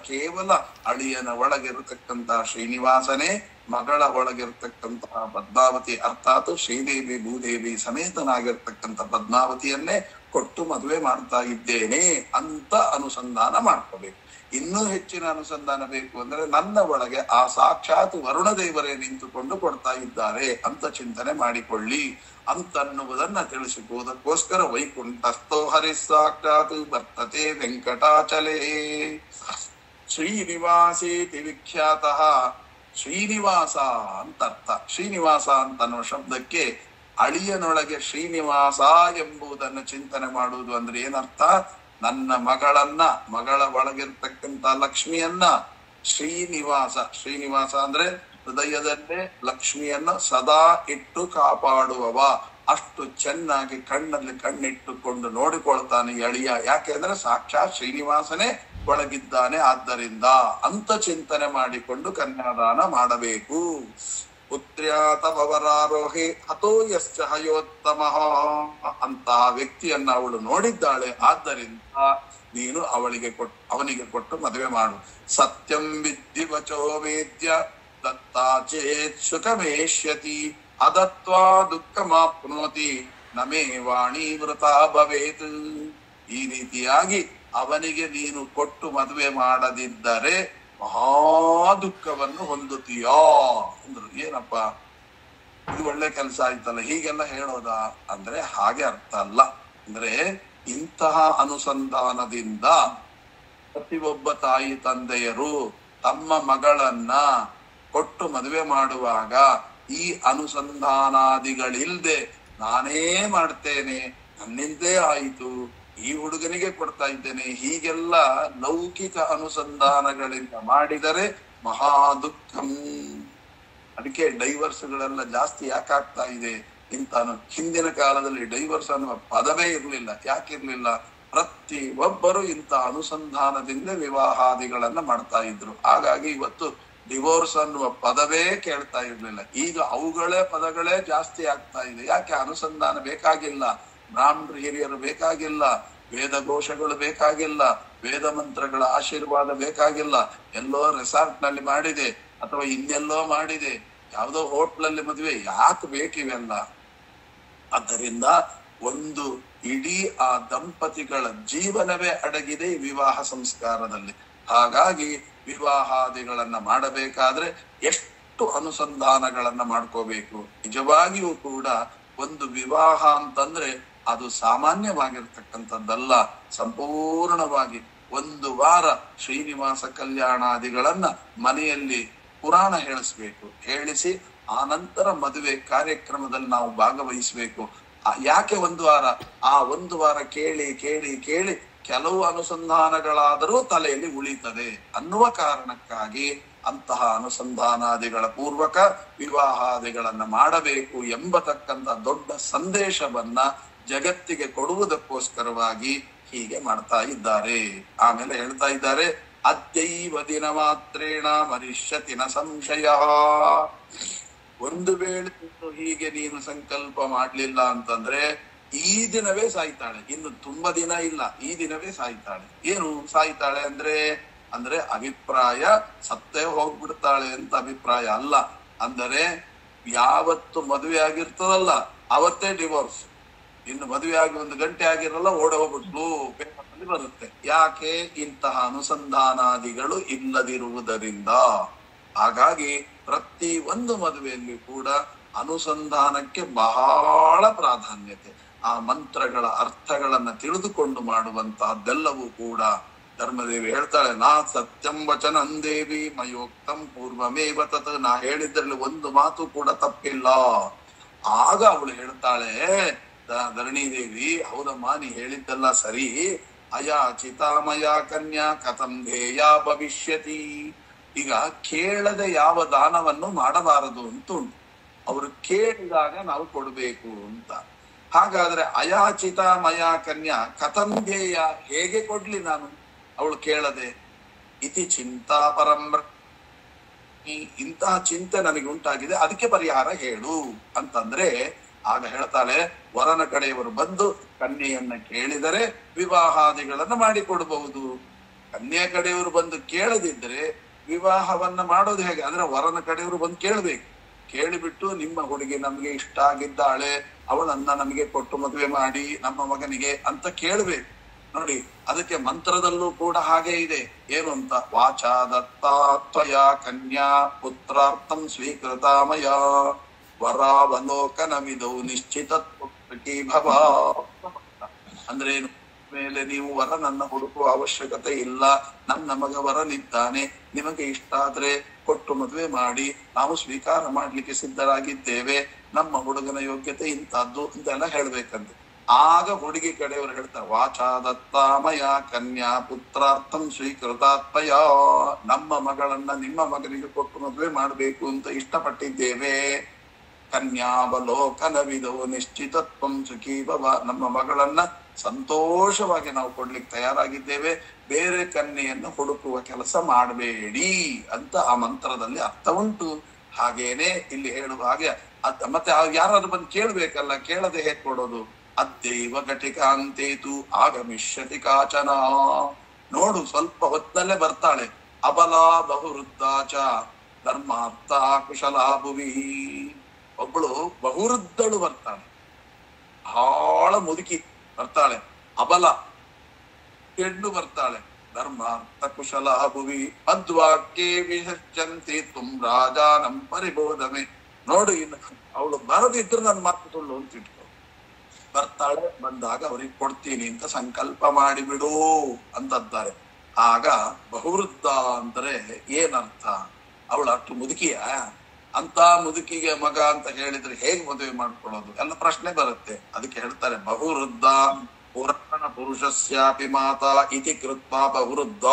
ಕೇವಲ ಅಳಿಯನ ಒಳಗಿರತಕ್ಕಂತಹ ಶ್ರೀನಿವಾಸನೇ ಮಗಳ ಒಳಗಿರ್ತಕ್ಕಂತಹ ಪದ್ಮಾವತಿ ಅರ್ಥಾತ್ ಶ್ರೀದೇವಿ ಭೂದೇವಿ ಸಮೇತನಾಗಿರ್ತಕ್ಕಂಥ ಪದ್ಮಾವತಿಯನ್ನೇ ಕೊಟ್ಟು ಮದುವೆ ಮಾಡ್ತಾ ಇದ್ದೇನೆ ಅಂತ ಅನುಸಂಧಾನ ಮಾಡ್ಕೋಬೇಕು. ಇನ್ನೂ ಹೆಚ್ಚಿನ ಅನುಸಂಧಾನ ಬೇಕು ಅಂದ್ರೆ ನನ್ನ ಒಳಗೆ ಆ ಸಾಕ್ಷಾತ್ ವರುಣ ದೇವರೇ ನಿಂತುಕೊಂಡು ಕೊಡ್ತಾ ಇದ್ದಾರೆ ಅಂತ ಚಿಂತನೆ ಮಾಡಿಕೊಳ್ಳಿ ಅಂತನ್ನುವುದನ್ನ ತಿಳಿಸಿಕೊಳ್ಳುವುದಕ್ಕೋಸ್ಕರ ವೈಕುಂಠಸ್ಥೋ ಹರಿ ಸಾಕ್ಷಾತ್ ವರ್ತತೆ ವೆಂಕಟಾಚಲೇ ಶ್ರೀನಿವಾಸೇತಿ ವಿಖ್ಯಾತಃ. ಶ್ರೀನಿವಾಸ ಅಂತ ಅರ್ಥ. ಶ್ರೀನಿವಾಸ ಅಂತ ಅನ್ನೋ ಶಬ್ದಕ್ಕೆ ಅಳಿಯನೊಳಗೆ ಶ್ರೀನಿವಾಸ ಎಂಬುದನ್ನು ಚಿಂತನೆ ಮಾಡುವುದು ಅಂದ್ರೆ ಏನರ್ಥ? ನನ್ನ ಮಗಳ ಒಳಗಿರ್ತಕ್ಕಂಥ ಲಕ್ಷ್ಮಿಯನ್ನ ಶ್ರೀನಿವಾಸ ಅಂದ್ರೆ ಹೃದಯದಲ್ಲೇ ಲಕ್ಷ್ಮಿಯನ್ನ ಸದಾ ಇಟ್ಟು ಕಾಪಾಡುವವ. ಅಷ್ಟು ಚೆನ್ನಾಗಿ ಕಣ್ಣಲ್ಲಿ ಕಣ್ಣಿಟ್ಟುಕೊಂಡು ನೋಡಿಕೊಳ್ತಾನೆ ಅಳಿಯ. ಯಾಕೆಂದ್ರೆ ಸಾಕ್ಷಾತ್ ಶ್ರೀನಿವಾಸನೇ ಒಳಗಿದ್ದಾನೆ. ಆದ್ದರಿಂದ ಅಂತ ಚಿಂತನೆ ಮಾಡಿಕೊಂಡು ಕನ್ಯಾದಾನ ಮಾಡಬೇಕು. ಪುತ್ರ್ಯಾ ತವ ವರಾರೋಹೇ ಹತೋ ಯಶ್ಚ ಹಯೋತ್ತಮಃ ಅಂತಹ ವ್ಯಕ್ತಿಯನ್ನ ಅವಳು ನೋಡಿದ್ದಾಳೆ. ಆದ್ದರಿಂದ ನೀನು ಅವನಿಗೆ ಕೊಟ್ಟು ಮದುವೆ ಮಾಡು. ಸತ್ಯಂ ವಿದ್ಧಿ ವಚೋ ವೇದ್ಯ ದತ್ತಾ ಚೇತ್ ಸುಖಮೇಷ್ಯತಿ ಅದತ್ವಾ ದುಃಖಮಾಪ್ನೋತಿ ನಮೇ ವಾಣಿ ವೃತಾ ಭವೇತ್. ಈ ರೀತಿಯಾಗಿ ಅವನಿಗೆ ನೀನು ಕೊಟ್ಟು ಮದುವೆ ಮಾಡದಿದ್ದರೆ ಮಹಾ ದುಃಖವನ್ನು ಹೊಂದುತ್ತೀಯಾ ಅಂದ್ರು. ಏನಪ್ಪ ಇದು ಒಳ್ಳೆ ಕೆಲಸ ಆಯ್ತಲ್ಲ ಹೀಗೆಲ್ಲ ಹೇಳೋದಾ ಅಂದ್ರೆ ಹಾಗೆ ಅರ್ಥ ಅಲ್ಲ. ಅಂದ್ರೆ ಇಂತಹ ಅನುಸಂಧಾನದಿಂದ ಪ್ರತಿಯೊಬ್ಬ ತಾಯಿ ತಂದೆಯರು ತಮ್ಮ ಮಗಳನ್ನ ಕೊಟ್ಟು ಮದುವೆ ಮಾಡುವಾಗ ಈ ಅನುಸಂಧಾನಾದಿಗಳಿಲ್ದೆ ನಾನೇ ಮಾಡ್ತೇನೆ ನನ್ನಿಂದೇ ಆಯಿತು ಈ ಹುಡುಗನಿಗೆ ಕೊಡ್ತಾ ಇದ್ದೇನೆ ಹೀಗೆಲ್ಲ ಲೌಕಿಕ ಅನುಸಂಧಾನಗಳಿಂದ ಮಾಡಿದರೆ ಮಹಾ ದುಃಖಂ. ಅದಕ್ಕೆ ಡೈವರ್ಸ್ಗಳೆಲ್ಲ ಜಾಸ್ತಿ ಯಾಕಾಗ್ತಾ ಇದೆ ಇಂತ ಹಿಂದಿನ ಕಾಲದಲ್ಲಿ ಡೈವರ್ಸ್ ಅನ್ನುವ ಪದವೇ ಇರ್ಲಿಲ್ಲ. ಯಾಕಿರ್ಲಿಲ್ಲ? ಪ್ರತಿ ಒಬ್ಬರು ಇಂಥ ಅನುಸಂಧಾನದಿಂದ ವಿವಾಹಾದಿಗಳನ್ನ ಮಾಡ್ತಾ ಇದ್ರು. ಹಾಗಾಗಿ ಇವತ್ತು ಡಿವೋರ್ಸ್ ಅನ್ನುವ ಪದವೇ ಕೇಳ್ತಾ ಇರ್ಲಿಲ್ಲ. ಈಗ ಅವುಗಳೇ ಪದಗಳೇ ಜಾಸ್ತಿ ಆಗ್ತಾ ಇದೆ. ಯಾಕೆ? ಅನುಸಂಧಾನ ಬೇಕಾಗಿಲ್ಲ, ಬ್ರಾಹ್ಮಣರು ಹಿರಿಯರು ಬೇಕಾಗಿಲ್ಲ, ವೇದ ಘೋಷಗಳು ಬೇಕಾಗಿಲ್ಲ, ವೇದ ಮಂತ್ರಗಳ ಆಶೀರ್ವಾದ ಬೇಕಾಗಿಲ್ಲ. ಎಲ್ಲೋ ರೆಸಾರ್ಟ್ ನಲ್ಲಿ ಮಾಡಿದೆ ಅಥವಾ ಇನ್ನೆಲ್ಲೋ ಮಾಡಿದೆ, ಯಾವುದೋ ಹೋಟ್ಲಲ್ಲಿ ಮದುವೆ, ಯಾಕೆ ಬೇಕಿವೆಲ್ಲ? ಆದ್ದರಿಂದ ಒಂದು ಇಡೀ ಆ ದಂಪತಿಗಳ ಜೀವನವೇ ಅಡಗಿದೆ ಈ ವಿವಾಹ ಸಂಸ್ಕಾರದಲ್ಲಿ. ಹಾಗಾಗಿ ವಿವಾಹಾದಿಗಳನ್ನ ಮಾಡಬೇಕಾದ್ರೆ ಎಷ್ಟು ಅನುಸಂಧಾನಗಳನ್ನ ಮಾಡ್ಕೋಬೇಕು. ನಿಜವಾಗಿಯೂ ಕೂಡ ಒಂದು ವಿವಾಹ ಅಂತಂದ್ರೆ ಅದು ಸಾಮಾನ್ಯವಾಗಿರ್ತಕ್ಕಂಥದ್ದಲ್ಲ. ಸಂಪೂರ್ಣವಾಗಿ ಒಂದು ವಾರ ಶ್ರೀನಿವಾಸ ಕಲ್ಯಾಣಾದಿಗಳನ್ನ ಮನೆಯಲ್ಲಿ ಪುರಾಣ ಹೇಳಿಸ್ಬೇಕು. ಹೇಳಿಸಿ ಆನಂತರ ಮದುವೆ ಕಾರ್ಯಕ್ರಮದಲ್ಲಿ ನಾವು ಭಾಗವಹಿಸಬೇಕು. ಯಾಕೆ ಒಂದು ವಾರ? ಆ ಒಂದು ವಾರ ಕೇಳಿ ಕೇಳಿ ಕೇಳಿ ಕೆಲವು ಅನುಸಂಧಾನಗಳಾದರೂ ತಲೆಯಲ್ಲಿ ಉಳಿತದೆ ಅನ್ನುವ ಕಾರಣಕ್ಕಾಗಿ ಅಂತಹ ಅನುಸಂಧಾನಾದಿಗಳ ಪೂರ್ವಕ ವಿವಾಹಾದಿಗಳನ್ನ ಮಾಡಬೇಕು ಎಂಬತಕ್ಕಂಥ ದೊಡ್ಡ ಸಂದೇಶವನ್ನ ಜಗತ್ತಿಗೆ ಕೊಡುವುದಕ್ಕೋಸ್ಕರವಾಗಿ ಹೀಗೆ ಮಾಡ್ತಾ ಇದ್ದಾರೆ. ಆಮೇಲೆ ಹೇಳ್ತಾ ಇದ್ದಾರೆ, ಅದ್ಯೈವ ದಿನ ಮಾತ್ರೇಣ ಮರಿಷ್ಯತಿ ನ ಸಂಶಯ. ಒಂದು ವೇಳೆ ಹೀಗೆ ನೀನು ಸಂಕಲ್ಪ ಮಾಡ್ಲಿಲ್ಲ ಅಂತಂದ್ರೆ ಈ ದಿನವೇ ಸಾಯ್ತಾಳೆ. ಇನ್ನು ತುಂಬಾ ದಿನ ಇಲ್ಲ, ಈ ದಿನವೇ ಸಾಯ್ತಾಳೆ. ಏನು ಸಾಯ್ತಾಳೆ ಅಂದ್ರೆ ಅಭಿಪ್ರಾಯ ಸತ್ತೇ ಹೋಗ್ಬಿಡ್ತಾಳೆ ಅಂತ ಅಭಿಪ್ರಾಯ ಅಲ್ಲ. ಅಂದರೆ ಯಾವತ್ತು ಮದುವೆ ಆಗಿರ್ತದಲ್ಲ ಅವತ್ತೇ ಡಿವೋರ್ಸ್. ಇನ್ನು ಮದುವೆ ಆಗಿ 1 ಗಂಟೆ ಆಗಿರಲ್ಲ, ಓಡ ಹೋಗ್ಬಿಟ್ಲು ಪೇಪರ್ನಲ್ಲಿ ಬರುತ್ತೆ. ಯಾಕೆ? ಇಂತಹ ಅನುಸಂಧಾನಾದಿಗಳು ಇಲ್ಲದಿರುವುದರಿಂದ. ಹಾಗಾಗಿ ಪ್ರತಿ ಒಂದು ಮದುವೆಯಲ್ಲಿ ಕೂಡ ಅನುಸಂಧಾನಕ್ಕೆ ಬಹಳ ಪ್ರಾಧಾನ್ಯತೆ. ಆ ಮಂತ್ರಗಳ ಅರ್ಥಗಳನ್ನ ತಿಳಿದುಕೊಂಡು ಮಾಡುವಂತಹದ್ದೆಲ್ಲವೂ ಕೂಡ ಧರ್ಮದೇವಿ ಹೇಳ್ತಾಳೆ, ನಾ ಸತ್ಯಂ ವಚನಂ ದೇವಿ ಮಯೋಕ್ತಂ ಪೂರ್ವಮೇವ ತತ್. ನಾ ಹೇಳಿದ್ರಲ್ಲಿ ಒಂದು ಮಾತು ಕೂಡ ತಪ್ಪಿಲ್ಲ. ಆಗ ಅವಳು ಹೇಳ್ತಾಳೆ, ಧರಣಿ ದೇವಿ, ಹೌದಮ್ಮ ನೀ ಹೇಳಿದ್ದೆಲ್ಲ ಸರಿ. ಅಯಾಚಿತಾಮಯ ಕನ್ಯಾ ಕಥಂ ಧ್ಯೇಯ ಭವಿಷ್ಯತಿ. ಈಗ ಕೇಳದೆ ಯಾವ ದಾನವನ್ನು ಮಾಡಬಾರದು ಅಂತ ಉಂಟು. ಅವರು ಕೇಳಿದಾಗ ನಾವು ಕೊಡ್ಬೇಕು ಅಂತ. ಹಾಗಾದ್ರೆ ಅಯಾಚಿತ ಮಯ ಕನ್ಯಾ ಕಥಂ ಧ್ಯೇಯ, ಹೇಗೆ ಕೊಡ್ಲಿ ನಾನು ಅವಳು ಕೇಳದೆ? ಇತಿ ಚಿಂತಾ ಪರಂಬ್ರ. ಇಂತಹ ಚಿಂತೆ ನನಗೆ ಉಂಟಾಗಿದೆ, ಅದಕ್ಕೆ ಪರಿಹಾರ ಹೇಳು ಅಂತಂದ್ರೆ ಆಗ ಹೇಳ್ತಾಳೆ, ವರನ ಕಡೆಯವರು ಬಂದು ಕನ್ಯೆಯನ್ನ ಕೇಳಿದರೆ ವಿವಾಹಾದಿಗಳನ್ನ ಮಾಡಿಕೊಡಬಹುದು. ಕನ್ಯೆ ಕಡೆಯವರು ಬಂದು ಕೇಳದಿದ್ರೆ ವಿವಾಹವನ್ನ ಮಾಡೋದು ಹೇಗೆ? ಅಂದ್ರೆ ವರನ ಕಡೆಯವರು ಬಂದು ಕೇಳ್ಬೇಕು. ಕೇಳಿಬಿಟ್ಟು ನಿಮ್ಮ ಹುಡುಗಿ ನಮ್ಗೆ ಇಷ್ಟ ಆಗಿದ್ದಾಳೆ, ಅವಳನ್ನ ನಮಗೆ ಕೊಟ್ಟು ಮದುವೆ ಮಾಡಿ ನಮ್ಮ ಮಗನಿಗೆ ಅಂತ ಕೇಳ್ಬೇಕು. ನೋಡಿ, ಅದಕ್ಕೆ ಮಂತ್ರದಲ್ಲೂ ಕೂಡ ಹಾಗೆ ಇದೆ. ಏನು ಅಂತ? ವಾಚಾ ದತ್ತಾತ್ವಯ ಕನ್ಯಾ ಪುತ್ರಾರ್ಥಂ ಸ್ವೀಕೃತಾಮಯ ವರಾವಲೋಕನಮಿದೌ ನಿಶ್ಚಿತ ಭವ. ಅಂದ್ರೆ ಏನು? ಮೇಲೆ ನೀವು ವರನನ್ನ ಹುಡುಕುವ ಅವಶ್ಯಕತೆ ಇಲ್ಲ, ನನ್ನ ಮಗ ವರನಿದ್ದಾನೆ, ನಿಮಗೆ ಇಷ್ಟ ಆದ್ರೆ ಕೊಟ್ಟು ಮದುವೆ ಮಾಡಿ ನಾವು ಸ್ವೀಕಾರ ಮಾಡ್ಲಿಕ್ಕೆ ಸಿದ್ಧರಾಗಿದ್ದೇವೆ, ನಮ್ಮ ಹುಡುಗನ ಯೋಗ್ಯತೆ ಇಂತಹದ್ದು ಅಂತೆಲ್ಲ ಹೇಳ್ಬೇಕಂತೆ. ಆಗ ಹುಡುಗಿ ಕಡೆಯವರು ಹೇಳ್ತಾರೆ, ವಾಚಾ ದತ್ತಾಮಯ ಕನ್ಯಾ ಪುತ್ರಾರ್ಥಂ ಸ್ವೀಕೃತಾತ್ಮಯ. ನಮ್ಮ ಮಗಳನ್ನ ನಿಮ್ಮ ಮಗನಿಗೆ ಕೊಟ್ಟು ಮದುವೆ ಮಾಡ್ಬೇಕು ಅಂತ ಇಷ್ಟಪಟ್ಟಿದ್ದೇವೆ. ಕನ್ಯಾವಲೋಕನವಿದೋ ನಿಶ್ಚಿತತ್ವಂ ಸುಖೀ ಭವ. ನಮ್ಮ ಮಗಳನ್ನ ಸಂತೋಷವಾಗಿ ನಾವು ಕೊಡ್ಲಿಕ್ಕೆ ತಯಾರಾಗಿದ್ದೇವೆ, ಬೇರೆ ಕನ್ಯೆಯನ್ನು ಹುಡುಕುವ ಕೆಲಸ ಮಾಡಬೇಡಿ ಅಂತ ಆ ಮಂತ್ರದಲ್ಲಿ ಅರ್ಥ ಉಂಟು. ಹಾಗೇನೆ ಇಲ್ಲಿ ಹೇಳುವ ಹಾಗೆ ಮತ್ತೆ ಯಾರಾದ್ರೂ ಬಂದು ಕೇಳ್ಬೇಕಲ್ಲ, ಕೇಳದೆ ಹೇಗ್ ಕೊಡೋದು? ಅದ್ಯೈವ ಘಟಿಕಾಂತೇತು ಆಗಮಿಷ್ಯತಿ ಕಾಚನ. ನೋಡು, ಸ್ವಲ್ಪ ಹೊತ್ತಲ್ಲೇ ಬರ್ತಾಳೆ. ಅಬಲ ಬಹುವೃದ್ಧಾಚ ಧರ್ಮಾರ್ಥ ಕುಶಲಾ ಭುವಿ. ಒಬ್ಬಳು ಬಹುವೃದ್ಧಳು ಬರ್ತಾಳೆ, ಬಹಳ ಮುದುಕಿ ಬರ್ತಾಳೆ. ಅಬಲ ಹೆಣ್ಣು ಬರ್ತಾಳೆ, ಧರ್ಮಾರ್ಥ ಕುಶಲ ಭುವಿ ಮಧ್ವಾಕ್ಯೇ ವಿಶಂತಿ ತುಂ ರಾಜಾನಂ ಪರಿಬೋಧಮೆ. ನೋಡು, ಇನ್ನು ಅವಳು ಬರದಿದ್ರು ನನ್ನ ಮಾತು ಸುಳ್ಳು ಅಂತ ಇಟ್ಕೊ. ಬರ್ತಾಳೆ, ಬಂದಾಗ ಅವ್ರಿಗೆ ಕೊಡ್ತೀನಿ ಅಂತ ಸಂಕಲ್ಪ ಮಾಡಿಬಿಡು ಅಂತಂತಾರೆ. ಆಗ ಬಹುವೃದ್ಧ ಅಂದ್ರೆ ಏನರ್ಥ? ಅವಳು ಅಷ್ಟು ಮುದುಕಿಯ? ಅಂತ ಮುದುಕಿಗೆ ಮಗ ಅಂತ ಹೇಳಿದ್ರೆ ಹೇಗ್ ಮದುವೆ ಮಾಡ್ಕೊಳ್ಳೋದು ಎಲ್ಲ ಪ್ರಶ್ನೆ ಬರುತ್ತೆ. ಅದಕ್ಕೆ ಹೇಳ್ತಾರೆ, ಬಹುವೃದ್ಧ ಪುರಾಣ ಪುರುಷಸ್ಯಾಪಿ ಮಾತಾ ಇತಿ ಕೃತ್ವ ಬಹುವೃದ್ಧ.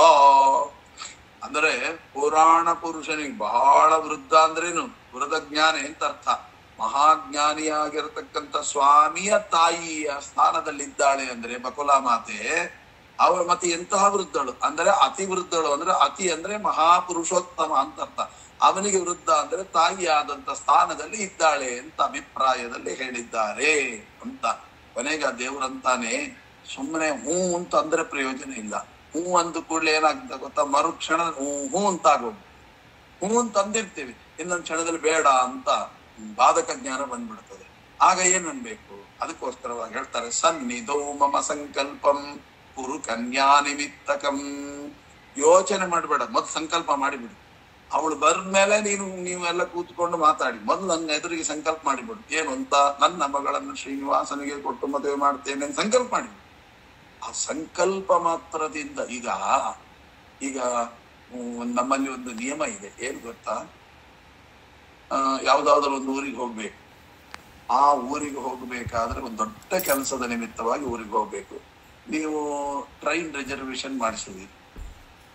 ಅಂದ್ರೆ ಪುರಾಣ ಪುರುಷನಿಗೆ ಬಹಳ ವೃದ್ಧ ಅಂದ್ರೇನು? ವೃದ್ಧಜ್ಞಾನಿ ಅಂತ ಅರ್ಥ. ಮಹಾಜ್ಞಾನಿಯಾಗಿರತಕ್ಕಂಥ ಸ್ವಾಮಿಯ ತಾಯಿಯ ಸ್ಥಾನದಲ್ಲಿದ್ದಾಳೆ ಅಂದ್ರೆ ಬಕುಲಾ ಮಾತೆ. ಅವಳು ಮತ್ತೆ ಎಂತಹ ವೃದ್ಧಳು ಅಂದ್ರೆ ಅತಿ ವೃದ್ಧಳು. ಅಂದ್ರೆ ಅತಿ ಅಂದ್ರೆ ಮಹಾಪುರುಷೋತ್ತಮ ಅಂತ ಅರ್ಥ. ಅವನಿಗೆ ವೃದ್ಧ ಅಂದ್ರೆ ತಾಯಿಯಾದಂತ ಸ್ಥಾನದಲ್ಲಿ ಇದ್ದಾಳೆ ಅಂತ ಅಭಿಪ್ರಾಯದಲ್ಲಿ ಹೇಳಿದ್ದಾರೆ ಅಂತ. ಕೊನೆಗೆ ಆ ದೇವ್ರಂತಾನೆ, ಸುಮ್ಮನೆ ಹೂ ಅಂತ ಅಂದ್ರೆ ಪ್ರಯೋಜನ ಇಲ್ಲ. ಹೂ ಅಂದ ಕೂಡಲೇ ಏನಾಗ್ತದೆ ಗೊತ್ತಾ? ಮರುಕ್ಷಣ ಹೂ ಅಂತ ಆಗೋದು. ಹೂ ಅಂತ ಅಂದಿರ್ತೀವಿ, ಇನ್ನೊಂದು ಕ್ಷಣದಲ್ಲಿ ಬೇಡ ಅಂತ ಬಾಧಕ ಜ್ಞಾನ ಬಂದ್ಬಿಡ್ತದೆ. ಆಗ ಏನ್ ಅನ್ಬೇಕು? ಅದಕ್ಕೋಸ್ಕರವಾಗಿ ಹೇಳ್ತಾರೆ, ಸನ್ನಿಧೋ ಮಮ ಸಂಕಲ್ಪಂ ಕುರು ಕನ್ಯಾ ನಿಮಿತ್ತಕಂ. ಯೋಚನೆ ಮಾಡ್ಬೇಡ, ಮೊದ್ಲು ಸಂಕಲ್ಪ ಮಾಡಿಬಿಡು. ಅವಳು ಬಂದ್ಮೇಲೆ ನೀವೆಲ್ಲ ಕೂತ್ಕೊಂಡು ಮಾತಾಡಿ. ಮೊದ್ಲು ನನ್ನ ಎದುರಿಗೆ ಸಂಕಲ್ಪ ಮಾಡಿಬಿಡು. ಏನು ಅಂತ? ನನ್ನ ಮಗಳನ್ನು ಶ್ರೀನಿವಾಸನಿಗೆ ಕೊಟ್ಟು ಮದುವೆ ಮಾಡ್ತೇನೆ ಅಂತ ಸಂಕಲ್ಪ ಮಾಡಿಬಿಡು. ಆ ಸಂಕಲ್ಪ ಮಾತ್ರದಿಂದ ಈಗ ನಮ್ಮಲ್ಲಿ ಒಂದು ನಿಯಮ ಇದೆ. ಏನ್ ಗೊತ್ತಾ? ಯಾವ್ದಾದ್ರು ಒಂದು ಊರಿಗೆ ಹೋಗ್ಬೇಕು. ಆ ಊರಿಗೆ ಹೋಗ್ಬೇಕಾದ್ರೆ ಒಂದು ದೊಡ್ಡ ಕೆಲಸದ ನಿಮಿತ್ತವಾಗಿ ಊರಿಗೆ ಹೋಗ್ಬೇಕು. ನೀವು ಟ್ರೈನ್ ರಿಸರ್ವೇಶನ್ ಮಾಡಿಸಿದ್ರಿ,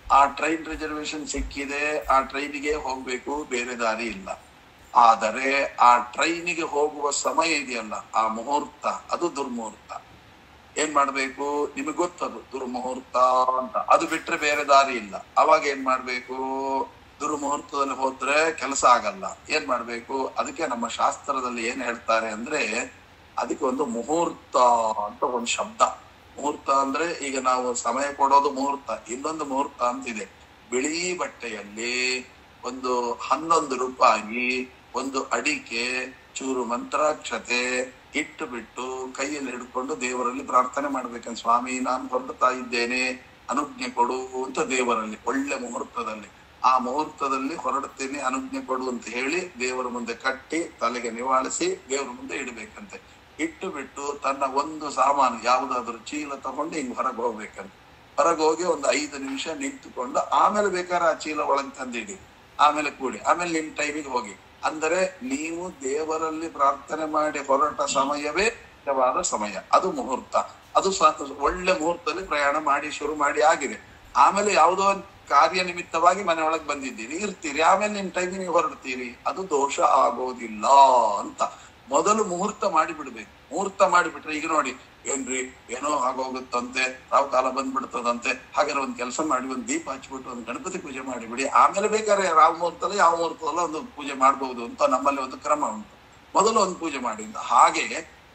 ಆ ಟ್ರೈನ್ ರಿಸರ್ವೇಶನ್ ಸಿಕ್ಕಿದೆ, ಆ ಟ್ರೈನಿಗೆ ಹೋಗ್ಬೇಕು, ಬೇರೆ ದಾರಿ ಇಲ್ಲ. ಆದರೆ ಆ ಟ್ರೈನಿಗೆ ಹೋಗುವ ಸಮಯ ಇದೆಯಲ್ಲ, ಆ ಮುಹೂರ್ತ, ಅದು ದುರ್ಮುಹೂರ್ತ. ಏನ್ ಮಾಡ್ಬೇಕು? ನಿಮಗೆ ಗೊತ್ತದು ದುರ್ಮುಹೂರ್ತ ಅಂತ, ಅದು ಬಿಟ್ರೆ ಬೇರೆ ದಾರಿ ಇಲ್ಲ. ಅವಾಗ ಏನ್ ಮಾಡ್ಬೇಕು? ದುರ್ಮುಹೂರ್ತದಲ್ಲಿ ಹೋದ್ರೆ ಕೆಲಸ ಆಗಲ್ಲ. ಏನ್ ಮಾಡ್ಬೇಕು? ಅದಕ್ಕೆ ನಮ್ಮ ಶಾಸ್ತ್ರದಲ್ಲಿ ಏನ್ ಹೇಳ್ತಾರೆ ಅಂದ್ರೆ, ಅದಕ್ಕೆ ಒಂದು ಮುಹೂರ್ತ ಅಂತ ಒಂದು ಶಬ್ದ. ಮುಹೂರ್ತ ಅಂದ್ರೆ ಈಗ ನಾವು ಸಮಯ ಕೊಡೋದು ಮುಹೂರ್ತ, ಇನ್ನೊಂದು ಮುಹೂರ್ತ ಅಂತಿದೆ. ಬಿಳಿ ಬಟ್ಟೆಯಲ್ಲಿ ಒಂದು 11 ರೂಪಾಯಿ, ಒಂದು ಅಡಿಕೆ, ಚೂರು ಮಂತ್ರಾಕ್ಷತೆ ಇಟ್ಟು ಬಿಟ್ಟು ಕೈಯಲ್ಲಿ ಹಿಡ್ಕೊಂಡು ದೇವರಲ್ಲಿ ಪ್ರಾರ್ಥನೆ ಮಾಡ್ಬೇಕಂತ. ಸ್ವಾಮಿ, ನಾನು ಹೊರಡ್ತಾ ಇದ್ದೇನೆ, ಅನುಜ್ಞೆ ಕೊಡು ಅಂತ ದೇವರಲ್ಲಿ ಒಳ್ಳೆ ಮುಹೂರ್ತದಲ್ಲಿ. ಆ ಮುಹೂರ್ತದಲ್ಲಿ ಹೊರಡ್ತೀನಿ, ಅನುಜ್ಞೆ ಕೊಡು ಅಂತ ಹೇಳಿ ದೇವರ ಮುಂದೆ ಕಟ್ಟಿ ತಲೆಗೆ ನಿವಾಳಿಸಿ ದೇವರ ಮುಂದೆ ಇಡ್ಬೇಕಂತೆ. ಇಟ್ಟು ಬಿಟ್ಟು ತನ್ನ ಒಂದು ಸಾಮಾನು ಯಾವುದಾದ್ರೂ ಚೀಲ ತಗೊಂಡು ಹಿಂಗ್ ಹೊರಗೆ ಹೋಗ್ಬೇಕಂತ. ಹೊರಗೆ ಹೋಗಿ ಒಂದು 5 ನಿಮಿಷ ನಿಂತುಕೊಂಡು ಆಮೇಲೆ ಬೇಕಾದ್ರೆ ಆ ಚೀಲ ಒಳಗೆ ತಂದಿಡಿ, ಆಮೇಲೆ ಕೂಡಿ, ಆಮೇಲೆ ನಿಮ್ ಟೈಮಿಗೆ ಹೋಗಿ. ಅಂದರೆ ನೀವು ದೇವರಲ್ಲಿ ಪ್ರಾರ್ಥನೆ ಮಾಡಿ ಹೊರಟ ಸಮಯವೇ ನಿಜವಾದ ಸಮಯ, ಅದು ಮುಹೂರ್ತ. ಅದು ಒಳ್ಳೆ ಮುಹೂರ್ತದಲ್ಲಿ ಪ್ರಯಾಣ ಮಾಡಿ ಶುರು ಮಾಡಿ ಆಗಿದೆ. ಆಮೇಲೆ ಯಾವುದೋ ಕಾರ್ಯ ನಿಮಿತ್ತವಾಗಿ ಮನೆಯೊಳಗೆ ಬಂದಿದ್ದೀರಿ, ಇರ್ತೀರಿ, ಆಮೇಲೆ ನಿಮ್ ಟೈಮಿಗೆ ನೀವು ಹೊರಡ್ತೀರಿ, ಅದು ದೋಷ ಆಗೋದಿಲ್ಲ ಅಂತ. ಮೊದಲು ಮುಹೂರ್ತ ಮಾಡಿಬಿಡ್ಬೇಕು. ಮುಹೂರ್ತ ಮಾಡಿಬಿಟ್ರೆ, ಈಗ ನೋಡಿ ಏನ್ರಿ ಏನೋ ಆಗೋಗುತ್ತಂತೆ, ರಾವ್ ಕಾಲ ಬಂದ್ಬಿಡ್ತದಂತೆ, ಹಾಗಾದ್ರೆ ಒಂದ್ ಕೆಲಸ ಮಾಡಿ, ಒಂದ್ ದೀಪ ಹಚ್ಬಿಟ್ಟು ಒಂದು ಗಣಪತಿ ಪೂಜೆ ಮಾಡಿಬಿಡಿ, ಆಮೇಲೆ ಬೇಕಾದ್ರೆ ರಾವ್ ಮುಹೂರ್ತಲ್ಲ ಯಾವ ಮುಹೂರ್ತಲ್ಲ ಒಂದು ಪೂಜೆ ಮಾಡ್ಬಹುದು ಅಂತ ನಮ್ಮಲ್ಲಿ ಒಂದು ಕ್ರಮ ಉಂಟು. ಮೊದಲು ಒಂದು ಪೂಜೆ ಮಾಡಿ. ಹಾಗೆ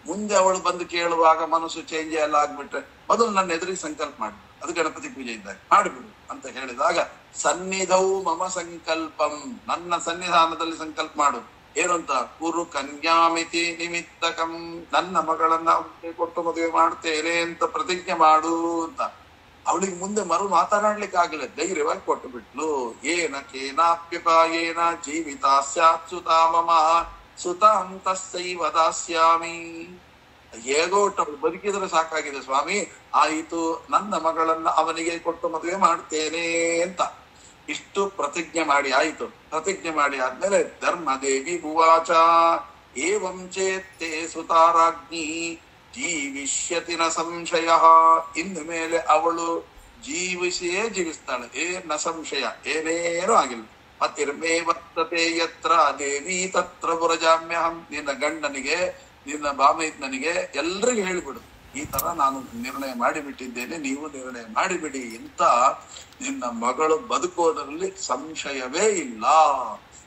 ಮುಂದೆ ಅವಳು ಬಂದು ಕೇಳುವಾಗ ಮನಸ್ಸು ಚೇಂಜ್ ಎಲ್ಲ ಆಗ್ಬಿಟ್ರೆ, ಮೊದಲು ನನ್ನ ಎದುರಿಗೆ ಸಂಕಲ್ಪ ಮಾಡಿ, ಅದು ಗಣಪತಿ ಪೂಜೆ ಇದ್ದಾಗ ಮಾಡಿಬಿಡು ಅಂತ ಹೇಳಿದಾಗ, ಸನ್ನಿಧವು ಮಮ ಸಂಕಲ್ಪಂ, ನನ್ನ ಸನ್ನಿಧಾನದಲ್ಲಿ ಸಂಕಲ್ಪ ಮಾಡು. ಏನು ಅಂತ? ಕುರು ಕನ್ಯಾಮಿತಿ ನಿಮಿತ್ತಕಂ, ನನ್ನ ಮಗಳನ್ನ ಕೊಟ್ಟು ಮದುವೆ ಮಾಡ್ತೇನೆ ಅಂತ ಪ್ರತಿಜ್ಞೆ ಮಾಡು ಅಂತ. ಅವಳಿಗೆ ಮುಂದೆ ಮಾತನಾಡ್ಲಿಕ್ಕೆ ಆಗ್ಲಿಲ್ಲ, ಧೈರ್ಯವಾಗಿ ಕೊಟ್ಟು ಬಿಟ್ಲು. ಏನ ಕೇನಾಪ್ಯಪಾಯೇನ ಜೀವಿತಾ ಸ್ಯಾತ್ ಸುತಾ ಮಮ ಸುತಾಂ ತಸ್ಸೈವ ದಾಸ್ಯಾಮಿ. ಹೇಗೋ ಅವಳು ಬದುಕಿದ್ರೆ ಸಾಕಾಗಿದೆ ಸ್ವಾಮಿ, ಆಯಿತು, ನನ್ನ ಮಗಳನ್ನ ಅವನಿಗೆ ಕೊಟ್ಟು ಮದುವೆ ಮಾಡ್ತೇನೆ ಅಂತ ಇಷ್ಟು ಪ್ರತಿಜ್ಞೆ ಮಾಡಿ ಆಯಿತು. ಪ್ರತಿಜ್ಞೆ ಮಾಡಿ ಆದ್ಮೇಲೆ ಧರ್ಮದೇವಿ ಉವಾಚ ಏವಂ ಚೇತ್ತೇ ಸುತಾರಾಜ್ಞಿ ಜೀವಿಷ್ಯತಿ ನ ಸಂಶಯ. ಇನ್ನು ಮೇಲೆ ಅವಳು ಜೀವಿಸಿಯೇ ಜೀವಿಸ್ತಾಳೆ, ನ ಸಂಶಯ, ಏನೇನೂ ಆಗಿಲ್ಲ. ಪತಿರ್ಮೇ ವರ್ತತೆ ಯತ್ರ ದೇವಿ ತತ್ರ ಪುರಜಾಮ್ಯಹಂ. ನಿನ್ನ ಗಂಡನಿಗೆ, ನಿನ್ನ ಬಾಮೈದ್ನನಿಗೆ ಎಲ್ರಿಗೂ ಹೇಳಿಬಿಡು, ಈ ತರ ನಾನು ನಿರ್ಣಯ ಮಾಡಿಬಿಟ್ಟಿದ್ದೇನೆ, ನೀವು ನಿರ್ಣಯ ಮಾಡಿಬಿಡಿ ಅಂತ. ನಿನ್ನ ಮಗಳು ಬದುಕೋದರಲ್ಲಿ ಸಂಶಯವೇ ಇಲ್ಲ.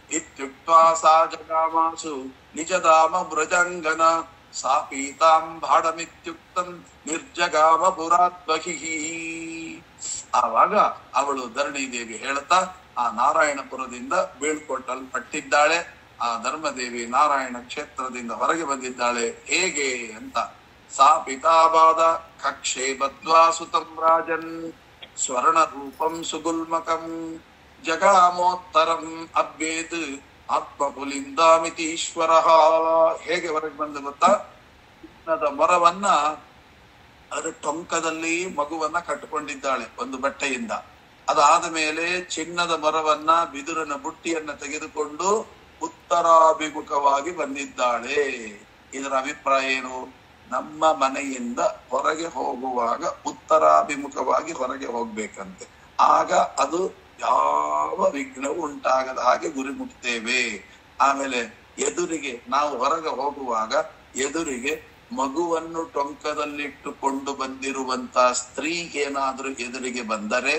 ಇತ್ಯುಕ್ತ್ವಾ ಸಾ ಜಗಾಮಾಸು ನಿಜಧಾಮ ಬ್ರಜಾಂಗನ ಸಾ ಪೀತಾಂ ಭಾಡಮಿತ್ಯುಕ್ತಂ ನಿರ್ಜಗಾಮ ಪುರಾತ್ಮಹಿ. ಆವಾಗ ಅವಳು ಧರಣಿ ದೇವಿ ಹೇಳ್ತಾ ಆ ನಾರಾಯಣಪುರದಿಂದ ಬೀಳ್ಕೊಟ್ಟಲ್ಪಟ್ಟಿದ್ದಾಳೆ. ಆ ಧರ್ಮದೇವಿ ನಾರಾಯಣ ಕ್ಷೇತ್ರದಿಂದ ಹೊರಗೆ ಬಂದಿದ್ದಾಳೆ. ಹೇಗೆ ಅಂತ, ಸಾ ಪಿತಾಬಾದ ಕಕ್ಷೇ ಬದ್ವಾ ಸುತಂ ರಾಜನ್ ಸ್ವರ್ಣ ರೂಪಂ ಸುಗುಲ್ಮಕಂ ಜಗಾಮೋತ್ತರಂ ಅಭ್ಯೇತ್ ಆತ್ಮಪುಲಿಂದಾಮಿತೀಶ್ವರ. ಹೇಗೆ ಹೊರಗೆ ಬಂದು ಗೊತ್ತಾ? ಚಿನ್ನದ ಮೊರವನ್ನ, ಅದು ಟೊಂಕದಲ್ಲಿ ಮಗುವನ್ನ ಕಟ್ಟಿಕೊಂಡಿದ್ದಾಳೆ ಒಂದು ಬಟ್ಟೆಯಿಂದ. ಅದಾದ ಮೇಲೆ ಚಿನ್ನದ ಮೊರವನ್ನ, ಬಿದುರಿನ ಬುಟ್ಟಿಯನ್ನ ತೆಗೆದುಕೊಂಡು ಉತ್ತರಾಭಿಮುಖವಾಗಿ ಬಂದಿದ್ದಾಳೆ. ಇದರ ಅಭಿಪ್ರಾಯ ಏನು? ನಮ್ಮ ಮನೆಯಿಂದ ಹೊರಗೆ ಹೋಗುವಾಗ ಉತ್ತರಾಭಿಮುಖವಾಗಿ ಹೊರಗೆ ಹೋಗ್ಬೇಕಂತೆ. ಆಗ ಅದು ಯಾವ ವಿಘ್ನವೂ ಉಂಟಾಗದ ಹಾಗೆ ಗುರಿ ಮುಟ್ತೇವೆ. ಆಮೇಲೆ ಎದುರಿಗೆ ನಾವು ಹೊರಗೆ ಹೋಗುವಾಗ ಎದುರಿಗೆ ಮಗುವನ್ನು ಟೊಂಕದಲ್ಲಿಟ್ಟುಕೊಂಡು ಬಂದಿರುವಂತ ಸ್ತ್ರೀ ಏನಾದ್ರೂ ಎದುರಿಗೆ ಬಂದರೆ,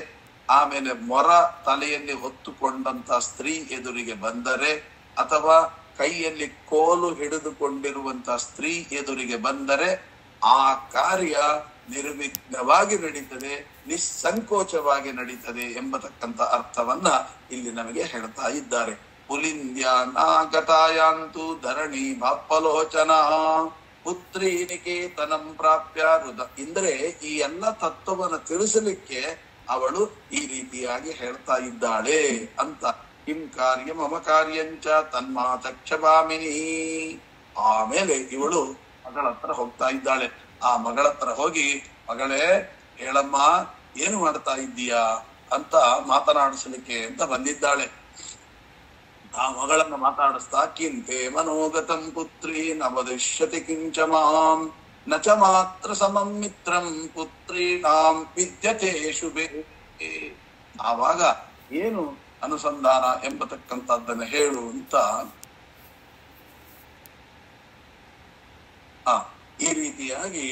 ಆಮೇಲೆ ಮೊರ ತಲೆಯಲ್ಲಿ ಹೊತ್ತುಕೊಂಡಂತ ಸ್ತ್ರೀ ಎದುರಿಗೆ ಬಂದರೆ, ಅಥವಾ ಕೈಯಲ್ಲಿ ಕೋಲು ಹಿಡಿದುಕೊಂಡಿರುವಂತ ಸ್ತ್ರೀ ಎದುರಿಗೆ ಬಂದರೆ ಆ ಕಾರ್ಯ ನಿರ್ವಿಘ್ನವಾಗಿ ನಡೀತದೆ, ನಿಸ್ಸಂಕೋಚವಾಗಿ ನಡೀತದೆ ಎಂಬತಕ್ಕಂತ ಅರ್ಥವನ್ನ ಇಲ್ಲಿ ನಮಗೆ ಹೇಳ್ತಾ ಇದ್ದಾರೆ. ಪುಲಿಂದ್ಯಾನಾಗತಾಯಾಂತು ಧರಣಿ ಬಾಪ್ಪಲೋಚನ ಪುತ್ರಿ ನಿಕೇತನಂ ಪ್ರಾಪ್ಯ ಹೃದ. ಅಂದ್ರೆ ಈ ಎಲ್ಲ ತತ್ವವನ್ನು ತಿಳಿಸಲಿಕ್ಕೆ ಅವಳು ಈ ರೀತಿಯಾಗಿ ಹೇಳ್ತಾ ಇದ್ದಾಳೆ ಅಂತ. ಕಿಂ ಕಾರ್ಯ ಮಮ ಕಾರ್ಯಂಚ ತನ್ಮಾತಕ್ಷಭಾಮಿನಿ. ಆಮೇಲೆ ಇವಳು ಮಗಳ ಹತ್ರ ಹೋಗ್ತಾ ಇದ್ದಾಳೆ. ಆ ಮಗಳ ಹತ್ರ ಹೋಗಿ, ಮಗಳೇ ಹೇಳಮ್ಮ, ಏನು ಮಾಡ್ತಾ ಇದ್ದೀಯಾ ಅಂತ ಮಾತನಾಡಿಸಲಿಕ್ಕೆ ಅಂತ ಬಂದಿದ್ದಾಳೆ. ಆ ಮಗಳನ್ನ ಮಾತಾಡಿಸ್ತಾ ಕಿಂತೆ ಮನೋಗತಂ ಪುತ್ರಿ ನ ವದಿಷ್ಯತಿ ಕಿಂಚ ಮಾಂ ನ ಚ ಮಾತ್ರ ಸಮಂ ಮಿತ್ರಂ ಪುತ್ರೀಣಾಂ ವಿದ್ಯತೆ ಶುಭೆ. ಆವಾಗ ಏನು ಅನುಸಂಧಾನ ಎಂಬತಕ್ಕಂಥದ್ದನ್ನ ಹೇಳು ಅಂತ ಈ ರೀತಿಯಾಗಿ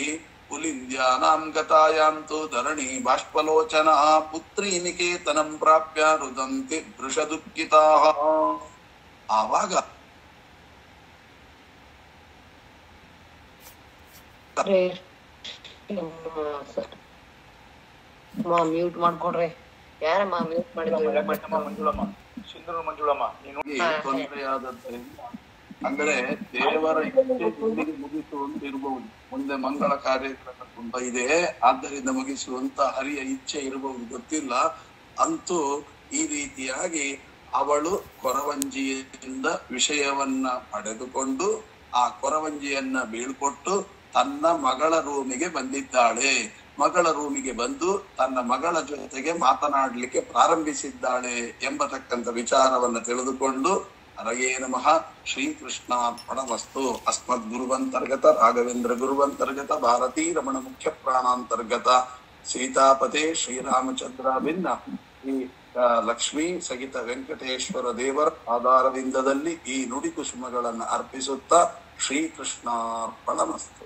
ಪುಲಿಂದ್ಯಾನಾಂ ಗತಾಯಾಂತು ಧರಣಿ ಬಾಷ್ಪಲೋಚನ ಪುತ್ರಿ ನಿಕೇತನಂ ಪ್ರಾಪ್ಯ ರುದಂತಿ ವೃಷ ದುಃಖಿತಾ. ಆವಾಗ ಮ್ಯೂಟ್ ಮಾಡ್ಕೊಡ್ರಿ. ಯಾರಮ್ಮ ಮ್ಯೂಟ್ ಮಾಡಿದ್ರೆ ತೊಂದರೆಯಾದದ್ದರಿಂದ ಅಂದ್ರೆ ದೇವರ ಇಚ್ಛೆಯೊಂದಿಗೆ ಮುಗಿಸುವಂತ ಇರಬಹುದು. ಮುಂದೆ ಮಂಗಳ ಕಾರ್ಯಕ್ರಮ ತುಂಬಾ ಇದೆ, ಆದ್ದರಿಂದ ಮುಗಿಸುವಂತ ಹರಿಯ ಇಚ್ಛೆ ಇರಬಹುದು, ಗೊತ್ತಿಲ್ಲ. ಅಂತೂ ಈ ರೀತಿಯಾಗಿ ಅವಳು ಕೊರವಂಜಿಯಿಂದ ವಿಷಯವನ್ನ ಪಡೆದುಕೊಂಡು ಆ ಕೊರವಂಜಿಯನ್ನ ಬೀಳ್ಕೊಟ್ಟು ತನ್ನ ಮಗಳ ರೂಮಿಗೆ ಬಂದಿದ್ದಾಳೆ. ಮಗಳ ರೂಮಿಗೆ ಬಂದು ತನ್ನ ಮಗಳ ಜೊತೆಗೆ ಮಾತನಾಡ್ಲಿಕ್ಕೆ ಪ್ರಾರಂಭಿಸಿದ್ದಾಳೆ ಎಂಬತಕ್ಕಂಥ ವಿಚಾರವನ್ನ ತಿಳಿದುಕೊಂಡು ಹರಯೇ ನಮಃ ಶ್ರೀಕೃಷ್ಣಾರ್ಪಣಮಸ್ತು. ಅಸ್ಮದ್ ಗುರುವಂತರ್ಗತ ರಾಘವೇಂದ್ರ ಗುರುವಂತರ್ಗತ ಭಾರತೀ ರಮಣ ಮುಖ್ಯ ಪ್ರಾಣಾಂತರ್ಗತ ಸೀತಾಪತೆ ಶ್ರೀರಾಮಚಂದ್ರ ಭಿನ್ನ ಈ ಲಕ್ಷ್ಮೀ ಸಹಿತ ವೆಂಕಟೇಶ್ವರ ದೇವರ ಆಧಾರದಿಂದದಲ್ಲಿ ಈ ನುಡಿ ಕುಸುಮಗಳನ್ನು ಅರ್ಪಿಸುತ್ತಾ ಶ್ರೀಕೃಷ್ಣಾರ್ಪಣಮಸ್ತು.